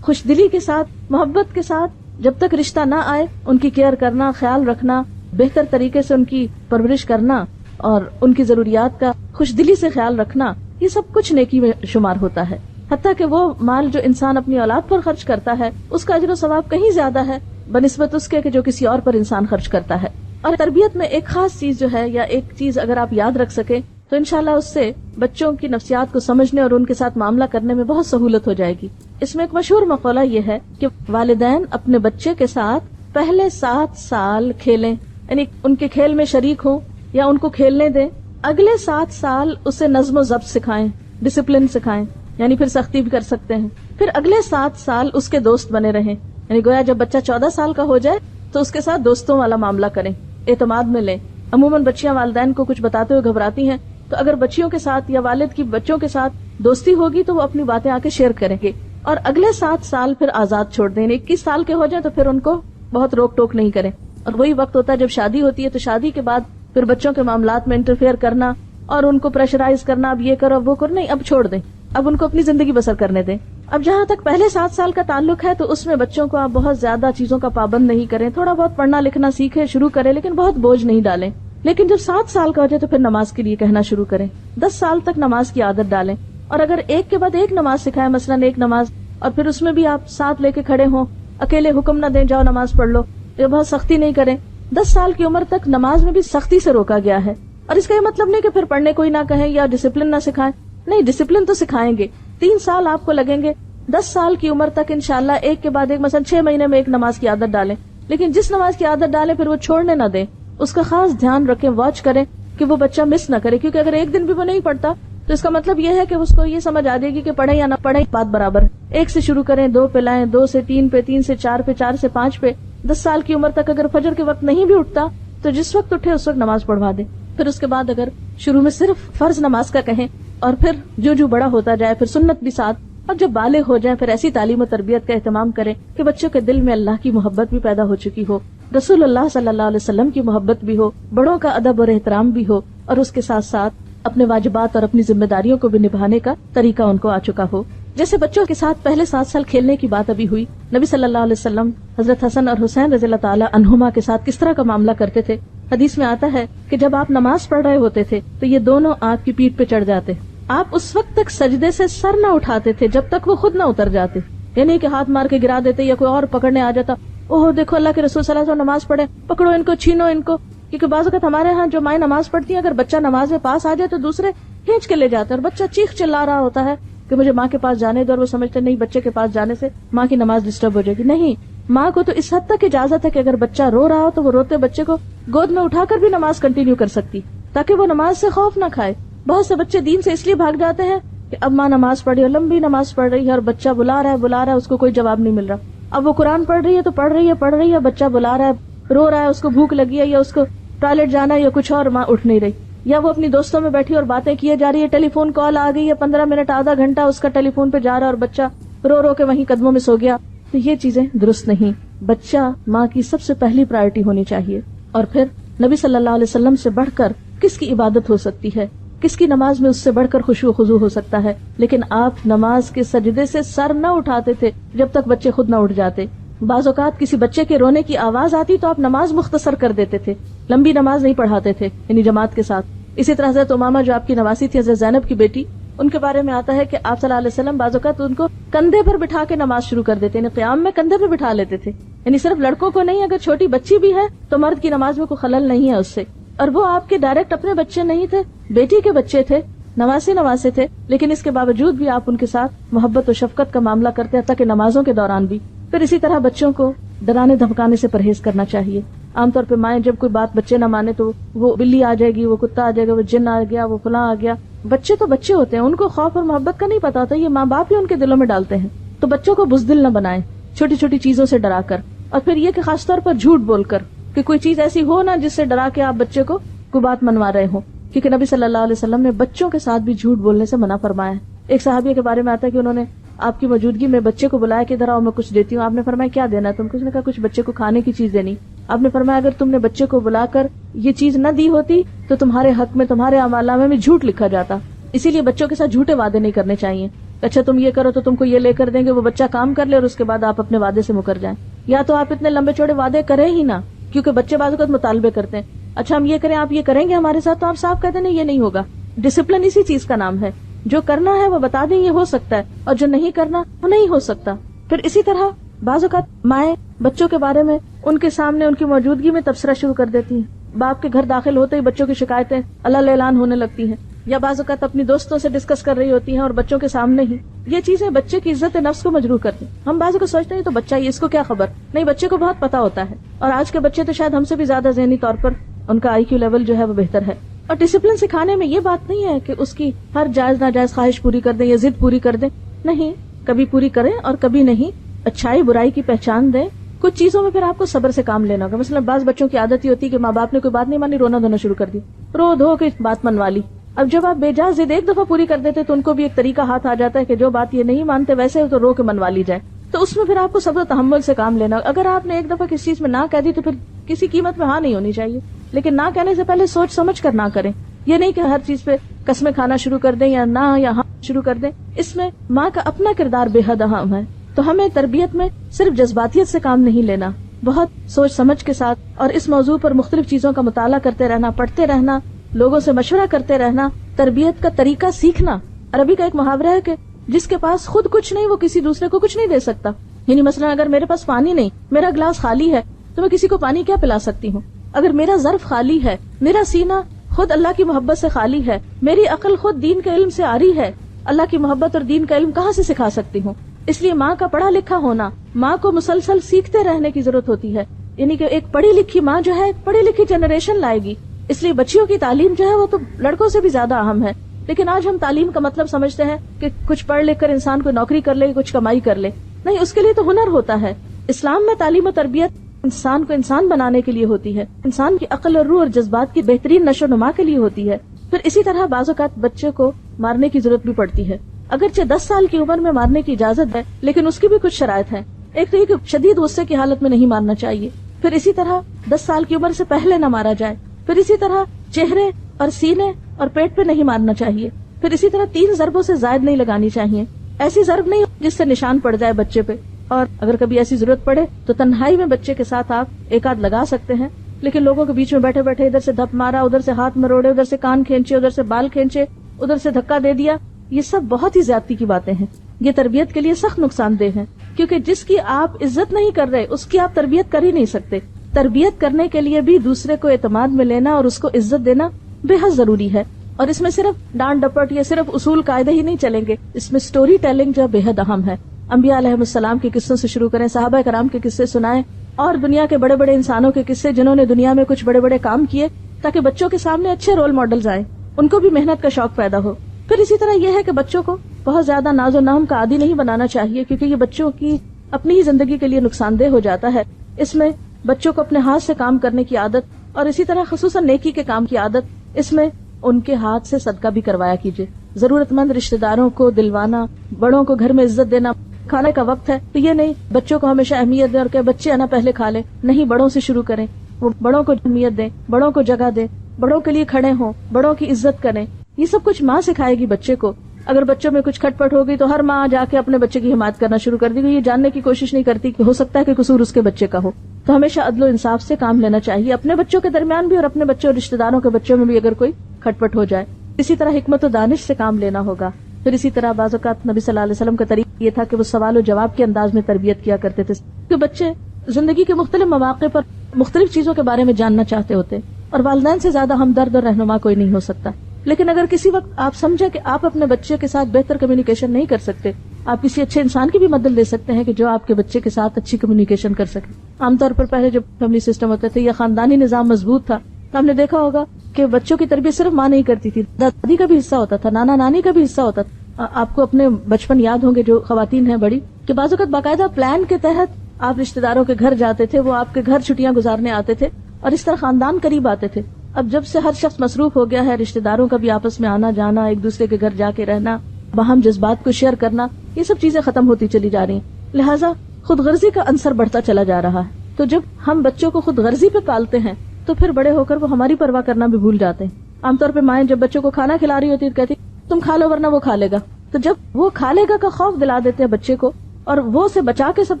خوش دلی کے ساتھ، محبت کے ساتھ جب تک رشتہ نہ آئے ان کی کیئر کرنا، خیال رکھنا، بہتر طریقے سے ان کی پرورش کرنا اور ان کی ضروریات کا خوش دلی سے خیال رکھنا، یہ سب کچھ نیکی میں شمار ہوتا ہے۔ حتیٰ کہ وہ مال جو انسان اپنی اولاد پر خرچ کرتا ہے اس کا اجر و ثواب کہیں زیادہ ہے بنسبت اس کے کہ جو کسی اور پر انسان خرچ کرتا ہے۔ اور تربیت میں ایک خاص چیز جو ہے، یا ایک چیز اگر آپ یاد رکھ سکیں تو انشاءاللہ اس سے بچوں کی نفسیات کو سمجھنے اور ان کے ساتھ معاملہ کرنے میں بہت سہولت ہو جائے گی۔ اس میں ایک مشہور مقولہ یہ ہے کہ والدین اپنے بچے کے ساتھ پہلے 7 سال کھیلیں، یعنی ان کے کھیل میں شریک ہوں یا ان کو کھیلنے دیں، اگلے 7 سال اسے نظم و ضبط سکھائیں، ڈسپلن سکھائیں، یعنی پھر سختی بھی کر سکتے ہیں، پھر اگلے 7 سال اس کے دوست بنے رہیں، یعنی گویا جب بچہ 14 سال کا ہو جائے تو اس کے ساتھ دوستوں والا معاملہ کریں، اعتماد میں لیں۔ عموماً بچیاں والدین کو کچھ بتاتے ہوئے گھبراتی ہیں، تو اگر بچیوں کے ساتھ یا والد کی بچوں کے ساتھ دوستی ہوگی تو وہ اپنی باتیں آ کے شیئر کریں گے، اور اگلے 7 سال پھر آزاد چھوڑ دیں، 21 سال کے ہو جائیں تو پھر ان کو بہت روک ٹوک نہیں کریں۔ اور وہی وقت ہوتا ہے جب شادی ہوتی ہے، تو شادی کے بعد پھر بچوں کے معاملات میں انٹرفیئر کرنا اور ان کو پریشرائز کرنا اب یہ کرو اب وہ کرو، نہیں، اب چھوڑ دیں، اب ان کو اپنی زندگی بسر کرنے دیں۔ اب جہاں تک پہلے 7 سال کا تعلق ہے تو اس میں بچوں کو آپ بہت زیادہ چیزوں کا پابند نہیں کریں، تھوڑا بہت پڑھنا لکھنا سیکھیں، شروع کریں، لیکن بہت بوجھ نہیں ڈالیں۔ لیکن جب 7 سال کا ہو جائے تو پھر نماز کے لیے کہنا شروع کریں، 10 سال تک نماز کی عادت ڈالیں، اور اگر ایک کے بعد ایک نماز سکھائے، مثلاً ایک نماز، اور پھر اس میں بھی آپ ساتھ لے کے کھڑے ہوں، اکیلے حکم نہ دیں جاؤ نماز پڑھ لو، یہ بہت سختی نہیں کریں۔ 10 سال کی عمر تک نماز میں بھی سختی سے روکا گیا ہے، اور اس کا یہ مطلب نہیں کہ پھر پڑھنے کوئی نہ کہیں یا ڈسپلن نہ سکھائیں، نہیں، ڈسپلن تو سکھائیں گے۔ 3 سال آپ کو لگیں گے، 10 سال کی عمر تک انشاءاللہ ایک کے بعد ایک، مثلا 6 مہینے میں ایک نماز کی عادت ڈالیں، لیکن جس نماز کی عادت ڈالیں پھر وہ چھوڑنے نہ دیں، اس کا خاص دھیان رکھیں، واچ کریں کہ وہ بچہ مس نہ کرے، کیونکہ اگر ایک دن بھی وہ نہیں پڑھتا تو اس کا مطلب یہ ہے کہ اس کو یہ سمجھ آ جائے گی کہ پڑھیں یا نہ پڑھیں بات برابر ہے۔ 1 سے شروع کریں، 2 پہ لائیں، 2 سے 3 پہ، 3 سے 4 پہ، 4 سے 5 پہ۔ 10 سال کی عمر تک اگر فجر کے وقت نہیں بھی اٹھتا تو جس وقت اٹھے اس وقت نماز پڑھوا دیں۔ پھر اس کے بعد اگر شروع میں صرف فرض نماز کا کہیں، اور پھر جو بڑا ہوتا جائے پھر سنت بھی ساتھ، اور جب بالغ ہو جائیں پھر ایسی تعلیم و تربیت کا اہتمام کریں کہ بچوں کے دل میں اللہ کی محبت بھی پیدا ہو چکی ہو، رسول اللہ صلی اللہ علیہ وسلم کی محبت بھی ہو، بڑوں کا ادب اور احترام بھی ہو، اور اس کے ساتھ ساتھ اپنے واجبات اور اپنی ذمہ داریوں کو بھی نبھانے کا طریقہ ان کو آ چکا ہو۔ جیسے بچوں کے ساتھ پہلے 7 سال کھیلنے کی بات ابھی ہوئی، نبی صلی اللہ علیہ وسلم حضرت حسن اور حسین رضی اللہ تعالی عنہما کے ساتھ کس طرح کا معاملہ کرتے تھے۔ حدیث میں آتا ہے کہ جب آپ نماز پڑھ رہے ہوتے تھے تو یہ دونوں آپ کی پیٹھ پہ چڑھ جاتے، آپ اس وقت تک سجدے سے سر نہ اٹھاتے تھے جب تک وہ خود نہ اتر جاتے، یعنی کہ ہاتھ مار کے گرا دیتے یا کوئی اور پکڑنے آ جاتا، اوہ دیکھو اللہ کے رسول صلی اللہ علیہ وسلم نماز پڑھے، پکڑو ان کو، چھینو ان کو، کیونکہ بعض اوقات ہمارے ہاں جو مائیں نماز پڑھتی ہیں اگر بچہ نماز میں پاس آ جائے تو دوسرے کھینچ کے لے جاتے ہیں، اور بچہ چیخ چلا رہا ہوتا ہے کہ مجھے ماں کے پاس جانے دو، اور وہ سمجھتے نہیں بچے کے پاس جانے سے ماں کی نماز ڈسٹرب ہو جائے گی۔ نہیں، ماں کو تو اس حد تک اجازت ہے کہ اگر بچہ رو رہا ہو تو وہ روتے بچے کو گود میں اٹھا کر بھی نماز کنٹینیو کر سکتی، تاکہ وہ نماز سے خوف نہ کھائے۔ بہت سے بچے دین سے اس لیے بھاگ جاتے ہیں کہ اب ماں نماز پڑھ رہی ہے، لمبی نماز پڑھ رہی ہے، اور بچہ بلا رہا ہے اس کو کوئی جواب نہیں مل رہا، اب وہ قرآن پڑھ رہی ہے تو پڑھ رہی ہے، بچہ بلا رہا ہے، رو رہا ہے، اس کو بھوک لگی ہے یا اس کو ٹوائلٹ جانا ہے یا کچھ اور، ماں اٹھ نہیں رہی، یا وہ اپنی دوستوں میں بیٹھی اور باتیں کیے جا رہی ہے، ٹیلی فون کال آ گئی ہے، 15 منٹ آدھا گھنٹہ اس کا ٹیلی فون پہ جا رہا ہے اور بچہ رو رو کے وہیں قدموں میں سو گیا، تو یہ چیزیں درست نہیں۔ بچہ ماں کی سب سے پہلی پرائرٹی ہونی چاہیے۔ اور پھر نبی صلی اللہ علیہ وسلم سے بڑھ کر کس کی عبادت ہو سکتی ہے، کس کی نماز میں اس سے بڑھ کر خشوع و خضوع ہو سکتا ہے، لیکن آپ نماز کے سجدے سے سر نہ اٹھاتے تھے جب تک بچے خود نہ اٹھ جاتے۔ بعض اوقات کسی بچے کے رونے کی آواز آتی تو آپ نماز مختصر کر دیتے تھے، لمبی نماز نہیں پڑھاتے تھے، یعنی جماعت کے ساتھ۔ اسی طرح حضرت امامہ جو آپ کی نواسی تھی، حضرت زینب کی بیٹی، ان کے بارے میں آتا ہے کہ آپ صلی اللہ علیہ وسلم بعض اوقات ان کو کندھے پر بٹھا کے نماز شروع کر دیتے، یعنی قیام میں کندھے پر بٹھا لیتے تھے، یعنی صرف لڑکوں کو نہیں، اگر چھوٹی بچی بھی ہے تو مرد کی نماز میں کوئی خلل نہیں ہے اس سے۔ اور وہ آپ کے ڈائریکٹ اپنے بچے نہیں تھے، بیٹی کے بچے تھے، نواسے تھے، لیکن اس کے باوجود بھی آپ ان کے ساتھ محبت و شفقت کا معاملہ کرتے ہیں، تاکہ نمازوں کے دوران بھی۔ پھر اسی طرح بچوں کو ڈرانے دھمکانے سے پرہیز کرنا چاہیے۔ عام طور پہ مائیں جب کوئی بات بچے نہ مانے تو وہ بلی آ جائے گی، وہ کتا آ جائے گا، وہ جن آ گیا، وہ فلاں آ گیا۔ بچے تو بچے ہوتے ہیں، ان کو خوف اور محبت کا نہیں پتا ہوتا، یہ ماں باپ ہی ان کے دلوں میں ڈالتے ہیں۔ تو بچوں کو بزدل نہ بنائیں چھوٹی چھوٹی چیزوں سے ڈرا کر، اور پھر یہ کہ خاص طور پر جھوٹ بول کر، کہ کوئی چیز ایسی ہو نا جس سے ڈرا کے آپ بچے کو کوئی بات منوا رہے ہوں، کیونکہ نبی صلی اللہ علیہ وسلم نے بچوں کے ساتھ بھی جھوٹ بولنے سے منع فرمایا ہے۔ ایک صحابیہ کے بارے میں آتا ہے کہ انہوں نے آپ کی موجودگی میں بچے کو بلایا کہ ادھر آؤ میں کچھ دیتی ہوں۔ آپ نے فرمایا کیا دینا ہے تم؟ کچھ نے کہا کچھ بچے کو کھانے کی چیز دینی۔ آپ نے فرمایا اگر تم نے بچے کو بلا کر یہ چیز نہ دی ہوتی تو تمہارے حق میں، تمہارے اعمالنامے میں جھوٹ لکھا جاتا۔ اسی لیے بچوں کے ساتھ جھوٹے وعدے نہیں کرنے چاہیے، اچھا تم یہ کرو تو تم کو یہ لے کر دیں گے، وہ بچہ کام کر لے اور اس کے بعد آپ اپنے وعدے سے مکر جائیں، یا تو آپ اتنے لمبے چوڑے وعدے کریں ہی نہ، کیونکہ بچے بعض اوقات مطالبے کرتے ہیں، اچھا ہم یہ کریں، آپ یہ کریں گے ہمارے ساتھ، تو آپ صاف کہتے ہیں نہیں یہ نہیں ہوگا۔ ڈسپلن اسی چیز کا نام ہے، جو کرنا ہے وہ بتا دیں یہ ہو سکتا ہے، اور جو نہیں کرنا وہ نہیں ہو سکتا۔ پھر اسی طرح بعض اوقات مائیں بچوں کے بارے میں ان کے سامنے ان کی موجودگی میں تبصرہ شروع کر دیتی ہیں، باپ کے گھر داخل ہوتے ہی بچوں کی شکایتیں اللہ اعلان ہونے لگتی ہیں، یا بعض اوقات اپنی دوستوں سے ڈسکس کر رہی ہوتی ہیں اور بچوں کے سامنے ہی۔ یہ چیزیں بچے کی عزت نفس کو مجروح کرتی ہیں۔ ہم بعض اوقات سوچتے ہیں تو بچہ ہی، اس کو کیا خبر، نہیں بچے کو بہت پتا ہوتا ہے، اور آج کے بچے تو شاید ہم سے بھی زیادہ ذہنی طور پر ان کا IQ لیول جو ہے وہ بہتر ہے۔ اور ڈسپلن سکھانے میں یہ بات نہیں ہے کہ اس کی ہر جائز ناجائز خواہش پوری کر دیں یا ضد پوری کر دیں، نہیں، کبھی پوری کریں اور کبھی نہیں، اچھائی برائی کی پہچان دیں۔ کچھ چیزوں میں پھر آپ کو صبر سے کام لینا ہوگا، مثلا بعض بچوں کی عادت ہی ہوتی ہے کہ ماں باپ نے کوئی بات نہیں مانی، رونا دھونا شروع کر دی، رو دھو کے بات منوا لی۔ اب جب آپ بے جا ضد ایک دفعہ پوری کر دیتے تو ان کو بھی ایک طریقہ ہاتھ آ جاتا ہے کہ جو بات یہ نہیں مانتے ویسے تو رو کے منوا لی جائے۔ تو اس میں پھر آپ کو صبر و تحمل سے کام لینا۔ اگر آپ نے ایک دفعہ کسی چیز میں نہ کہہ دی تو پھر کسی قیمت میں ہاں نہیں ہونی چاہیے، لیکن نہ کہنے سے پہلے سوچ سمجھ کر نہ کریں، یہ نہیں کہ ہر چیز پہ قسمیں کھانا شروع کر دیں یا نہ یا ہاں شروع کر دیں. اس میں ماں کا اپنا کردار بے حد اہم ہے. تو ہمیں تربیت میں صرف جذباتیت سے کام نہیں لینا، بہت سوچ سمجھ کے ساتھ اور اس موضوع پر مختلف چیزوں کا مطالعہ کرتے رہنا، پڑھتے رہنا، لوگوں سے مشورہ کرتے رہنا، تربیت کا طریقہ سیکھنا. عربی کا ایک محاورہ ہے کہ جس کے پاس خود کچھ نہیں وہ کسی دوسرے کو کچھ نہیں دے سکتا. یعنی مثلا اگر میرے پاس پانی نہیں، میرا گلاس خالی ہے، تو میں کسی کو پانی کیا پلا سکتی ہوں؟ اگر میرا ظرف خالی ہے، میرا سینہ خود اللہ کی محبت سے خالی ہے، میری عقل خود دین کے علم سے آری ہے، اللہ کی محبت اور دین کا علم کہاں سے سکھا سکتی ہوں؟ اس لیے ماں کا پڑھا لکھا ہونا، ماں کو مسلسل سیکھتے رہنے کی ضرورت ہوتی ہے. یعنی کہ ایک پڑھی لکھی ماں جو ہے ایک پڑھی لکھی جنریشن لائے گی. اس لیے بچیوں کی تعلیم جو ہے وہ تو لڑکوں سے بھی زیادہ اہم ہے. لیکن آج ہم تعلیم کا مطلب سمجھتے ہیں کہ کچھ پڑھ لکھ کر انسان کو نوکری کر لے، کچھ کمائی کر لے. نہیں، اس کے لیے تو ہنر ہوتا ہے. اسلام میں تعلیم و تربیت انسان کو انسان بنانے کے لیے ہوتی ہے، انسان کی عقل اور روح اور جذبات کی بہترین نشو و نما کے لیے ہوتی ہے. پھر اسی طرح بعض اوقات بچے کو مارنے کی ضرورت بھی پڑتی ہے. اگرچہ 10 سال کی عمر میں مارنے کی اجازت ہے، لیکن اس کی بھی کچھ شرائط ہیں. ایک تو یہ کہ شدید غصے کی حالت میں نہیں مارنا چاہیے. پھر اسی طرح 10 سال کی عمر سے پہلے نہ مارا جائے. پھر اسی طرح چہرے اور سینے اور پیٹ پہ نہیں مارنا چاہیے. پھر اسی طرح 3 ضربوں سے زائد نہیں لگانی چاہیے. ایسی ضرب نہیں جس سے نشان پڑ جائے بچے پہ. اور اگر کبھی ایسی ضرورت پڑے تو تنہائی میں بچے کے ساتھ آپ ایک آدھ لگا سکتے ہیں. لیکن لوگوں کے بیچ میں بیٹھے بیٹھے ادھر سے دھپ مارا، ادھر سے ہاتھ مروڑے، ادھر سے کان کھینچے، ادھر سے بال کھینچے، ادھر سے دھکا دے دیا، یہ سب بہت ہی زیادتی کی باتیں ہیں. یہ تربیت کے لیے سخت نقصان دہ ہیں، کیونکہ جس کی آپ عزت نہیں کر رہے اس کی آپ تربیت کر ہی نہیں سکتے. تربیت کرنے کے لیے بھی دوسرے کو اعتماد میں لینا اور اس کو عزت دینا بے حد ضروری ہے. اور اس میں صرف ڈانٹ ڈپٹ یا صرف اصول قاعدے ہی نہیں چلیں گے، اس میں سٹوری ٹیلنگ جو بے حد اہم ہے. انبیاء علیہ السلام کے قصوں سے شروع کریں، صحابہ کرام کے قصے سنائیں، اور دنیا کے بڑے بڑے انسانوں کے قصے جنہوں نے دنیا میں کچھ بڑے بڑے کام کیے، تاکہ بچوں کے سامنے اچھے رول ماڈلز آئیں، ان کو بھی محنت کا شوق پیدا ہو. پھر اسی طرح یہ ہے کہ بچوں کو بہت زیادہ ناز و نام کا عادی نہیں بنانا چاہیے، کیونکہ یہ بچوں کی اپنی ہی زندگی کے لیے نقصان دہ ہو جاتا ہے. اس میں بچوں کو اپنے ہاتھ سے کام کرنے کی عادت، اور اسی طرح خصوصاً نیکی کے کام کی عادت، اس میں ان کے ہاتھ سے صدقہ بھی کروایا کیجیے. ضرورت مند رشتہ داروں کو دلوانا، بڑوں کو گھر میں عزت دینا. کھانے کا وقت ہے تو یہ نہیں بچوں کو ہمیشہ اہمیت دیں اور کہ بچے آنا پہلے کھا لیں. نہیں، بڑوں سے شروع کریں، وہ بڑوں کو اہمیت دیں، بڑوں کو جگہ دیں، بڑوں کے لیے کھڑے ہوں، بڑوں کی عزت کریں. یہ سب کچھ ماں سکھائے گی بچے کو. اگر بچوں میں کچھ کھٹ پٹ ہوگی تو ہر ماں جا کے اپنے بچے کی حمایت کرنا شروع کر دے گی، یہ جاننے کی کوشش نہیں کرتی کہ ہو سکتا ہے کہ قصور اس کے بچے کا ہو. تو ہمیشہ عدل و انصاف سے کام لینا چاہیے، اپنے بچوں کے درمیان بھی اور اپنے بچوں اور رشتہ داروں کے بچوں میں بھی اگر کوئی کھٹ پٹ ہو جائے. اسی طرح حکمت و دانش سے کام لینا ہوگا. پھر اسی طرح بعض اوقات نبی صلی اللہ علیہ وسلم کا طریقہ یہ تھا کہ وہ سوال و جواب کے انداز میں تربیت کیا کرتے تھے، کہ بچے زندگی کے مختلف مواقع پر مختلف چیزوں کے بارے میں جاننا چاہتے ہوتے، اور والدین سے زیادہ ہمدرد اور رہنما کوئی نہیں ہو سکتا. لیکن اگر کسی وقت آپ سمجھیں کہ آپ اپنے بچے کے ساتھ بہتر کمیونیکیشن نہیں کر سکتے، آپ کسی اچھے انسان کی بھی مدد لے سکتے ہیں کہ جو آپ کے بچے کے ساتھ اچھی کمیونیکیشن کر سکے. عام طور پر پہلے جب فیملی سسٹم ہوتے تھے یا خاندانی نظام مضبوط تھا تو ہم نے دیکھا ہوگا کہ بچوں کی تربیت صرف ماں نہیں کرتی تھی، دادی کا بھی حصہ ہوتا تھا، نانا نانی کا بھی حصہ ہوتا تھا. آپ کو اپنے بچپن یاد ہوں گے جو خواتین ہیں بڑی، کہ بعض اوقات باقاعدہ پلان کے تحت آپ رشتہ داروں کے گھر جاتے تھے، وہ آپ کے گھر چھٹیاں گزارنے آتے تھے اور اس طرح خاندان قریب آتے تھے. اب جب سے ہر شخص مصروف ہو گیا ہے، رشتہ داروں کا بھی آپس میں آنا جانا، ایک دوسرے کے گھر جا کے رہنا، باہم جذبات کو شیئر کرنا، یہ سب چیزیں ختم ہوتی چلی جا رہی ہیں. لہٰذا خود غرضی کا عنصر بڑھتا چلا جا رہا ہے. تو جب ہم بچوں کو خود غرضی پہ پالتے ہیں تو پھر بڑے ہو کر وہ ہماری پرواہ کرنا بھی بھول جاتے ہیں. عام طور پہ مائیں جب بچوں کو کھانا کھلا رہی ہوتی ہے کہتی تم کھا لو ورنہ وہ کھا لے گا. تو جب وہ کھا لے گا کا خوف دلا دیتے ہیں بچے کو اور وہ سے بچا کے سب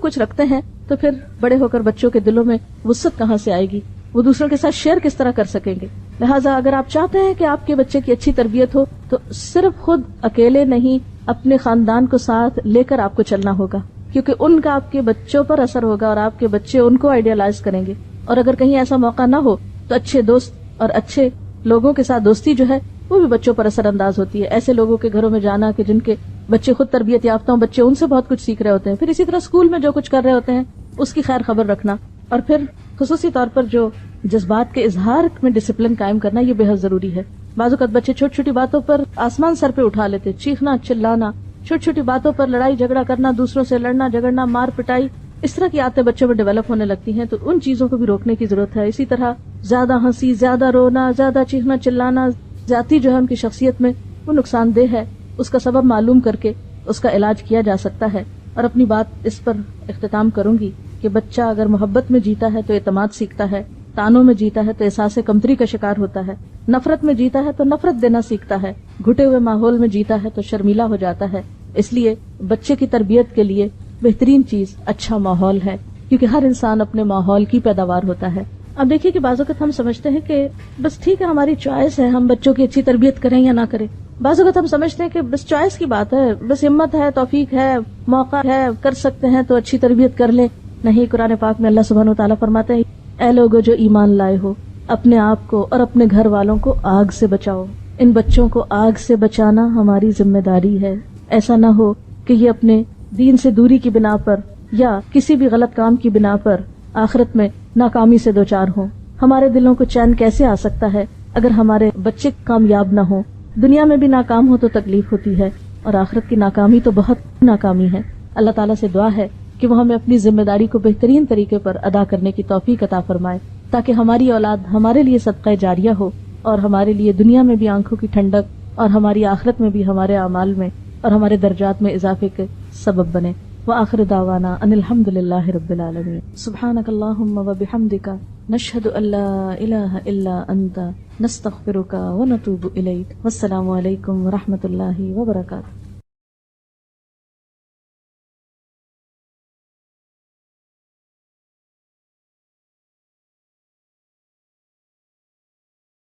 کچھ رکھتے ہیں، تو پھر بڑے ہو کر بچوں کے دلوں میں وسعت کہاں سے آئے گی، وہ دوسروں کے ساتھ شیئر کس طرح کر سکیں گے. لہٰذا اگر آپ چاہتے ہیں کہ آپ کے بچے کی اچھی تربیت ہو تو صرف خود اکیلے نہیں، اپنے خاندان کو ساتھ لے کر آپ کو چلنا ہوگا، کیونکہ ان کا آپ کے بچوں پر اثر ہوگا اور آپ کے بچے ان کو آئیڈیالائز کریں گے. اور اگر کہیں ایسا موقع نہ ہو تو اچھے دوست اور اچھے لوگوں کے ساتھ دوستی جو ہے وہ بھی بچوں پر اثر انداز ہوتی ہے. ایسے لوگوں کے گھروں میں جانا کہ جن کے بچے خود تربیت یافتہ ہوں، بچے ان سے بہت کچھ سیکھ رہے ہوتے ہیں. پھر اسی طرح اسکول میں جو کچھ کر رہے ہوتے ہیں اس کی خیر خبر رکھنا، اور پھر خصوصی طور پر جو جذبات کے اظہار میں ڈسپلن قائم کرنا، یہ بے حد ضروری ہے. بعض اوقات بچے چھوٹی چھوٹی باتوں پر آسمان سر پہ اٹھا لیتے، چیخنا چلانا، چھوٹی چھوٹی باتوں پر لڑائی جھگڑا کرنا، دوسروں سے لڑنا جھگڑنا، مار پٹائی، اس طرح کی عادتیں بچوں میں ڈیولپ ہونے لگتی ہیں. تو ان چیزوں کو بھی روکنے کی ضرورت ہے. اسی طرح زیادہ ہنسی، زیادہ رونا، زیادہ چیخنا چلانا، زیادتی جو ہے ان کی شخصیت میں وہ نقصان دہ ہے. اس کا سبب معلوم کر کے اس کا علاج کیا جا سکتا ہے. اور اپنی بات اس پر اختتام کروں گی کہ بچہ اگر محبت میں جیتا ہے تو اعتماد سیکھتا ہے، تانوں میں جیتا ہے تو احساس کمتری کا شکار ہوتا ہے. نفرت میں جیتا ہے تو نفرت دینا سیکھتا ہے، گھٹے ہوئے ماحول میں جیتا ہے تو شرمیلا ہو جاتا ہے. اس لیے بچے کی تربیت کے لیے بہترین چیز اچھا ماحول ہے، کیونکہ ہر انسان اپنے ماحول کی پیداوار ہوتا ہے. اب دیکھیے کہ بعض اوقات ہم سمجھتے ہیں کہ بس ٹھیک ہے ہماری چوائس ہے، ہم بچوں کی اچھی تربیت کریں یا نہ کریں. بعض اوقات ہم سمجھتے ہیں کہ بس چوائس کی بات ہے، بس ہمت ہے، توفیق ہے، موقع ہے، کر سکتے ہیں تو اچھی تربیت کر لیں. نہیں، قرآن پاک میں اللہ سبحانہ و تعالیٰ فرماتے ہیں اے لوگو جو ایمان لائے ہو، اپنے آپ کو اور اپنے گھر والوں کو آگ سے بچاؤ. ان بچوں کو آگ سے بچانا ہماری ذمہ داری ہے. ایسا نہ ہو کہ یہ اپنے دین سے دوری کی بنا پر یا کسی بھی غلط کام کی بنا پر آخرت میں ناکامی سے دوچار ہوں. ہمارے دلوں کو چین کیسے آ سکتا ہے اگر ہمارے بچے کامیاب نہ ہوں؟ دنیا میں بھی ناکام ہو تو تکلیف ہوتی ہے، اور آخرت کی ناکامی تو بہت ناکامی ہے. اللہ تعالیٰ سے دعا ہے کہ وہ ہمیں اپنی ذمہ داری کو بہترین طریقے پر ادا کرنے کی توفیق عطا فرمائے، تاکہ ہماری اولاد ہمارے لیے صدقہ جاریہ ہو، اور ہمارے لیے دنیا میں بھی آنکھوں کی ٹھنڈک اور ہماری آخرت میں بھی ہمارے اعمال میں اور ہمارے درجات میں اضافے کے سبب بنے. وآخر دعوانا ان الحمد للہ رب العالمین. سبحانک اللہم وبحمدک نشہد ان لا الہ الا انت نستغفرک ونتوب الیک. والسلام علیکم ورحمۃ اللہ وبرکاتہ.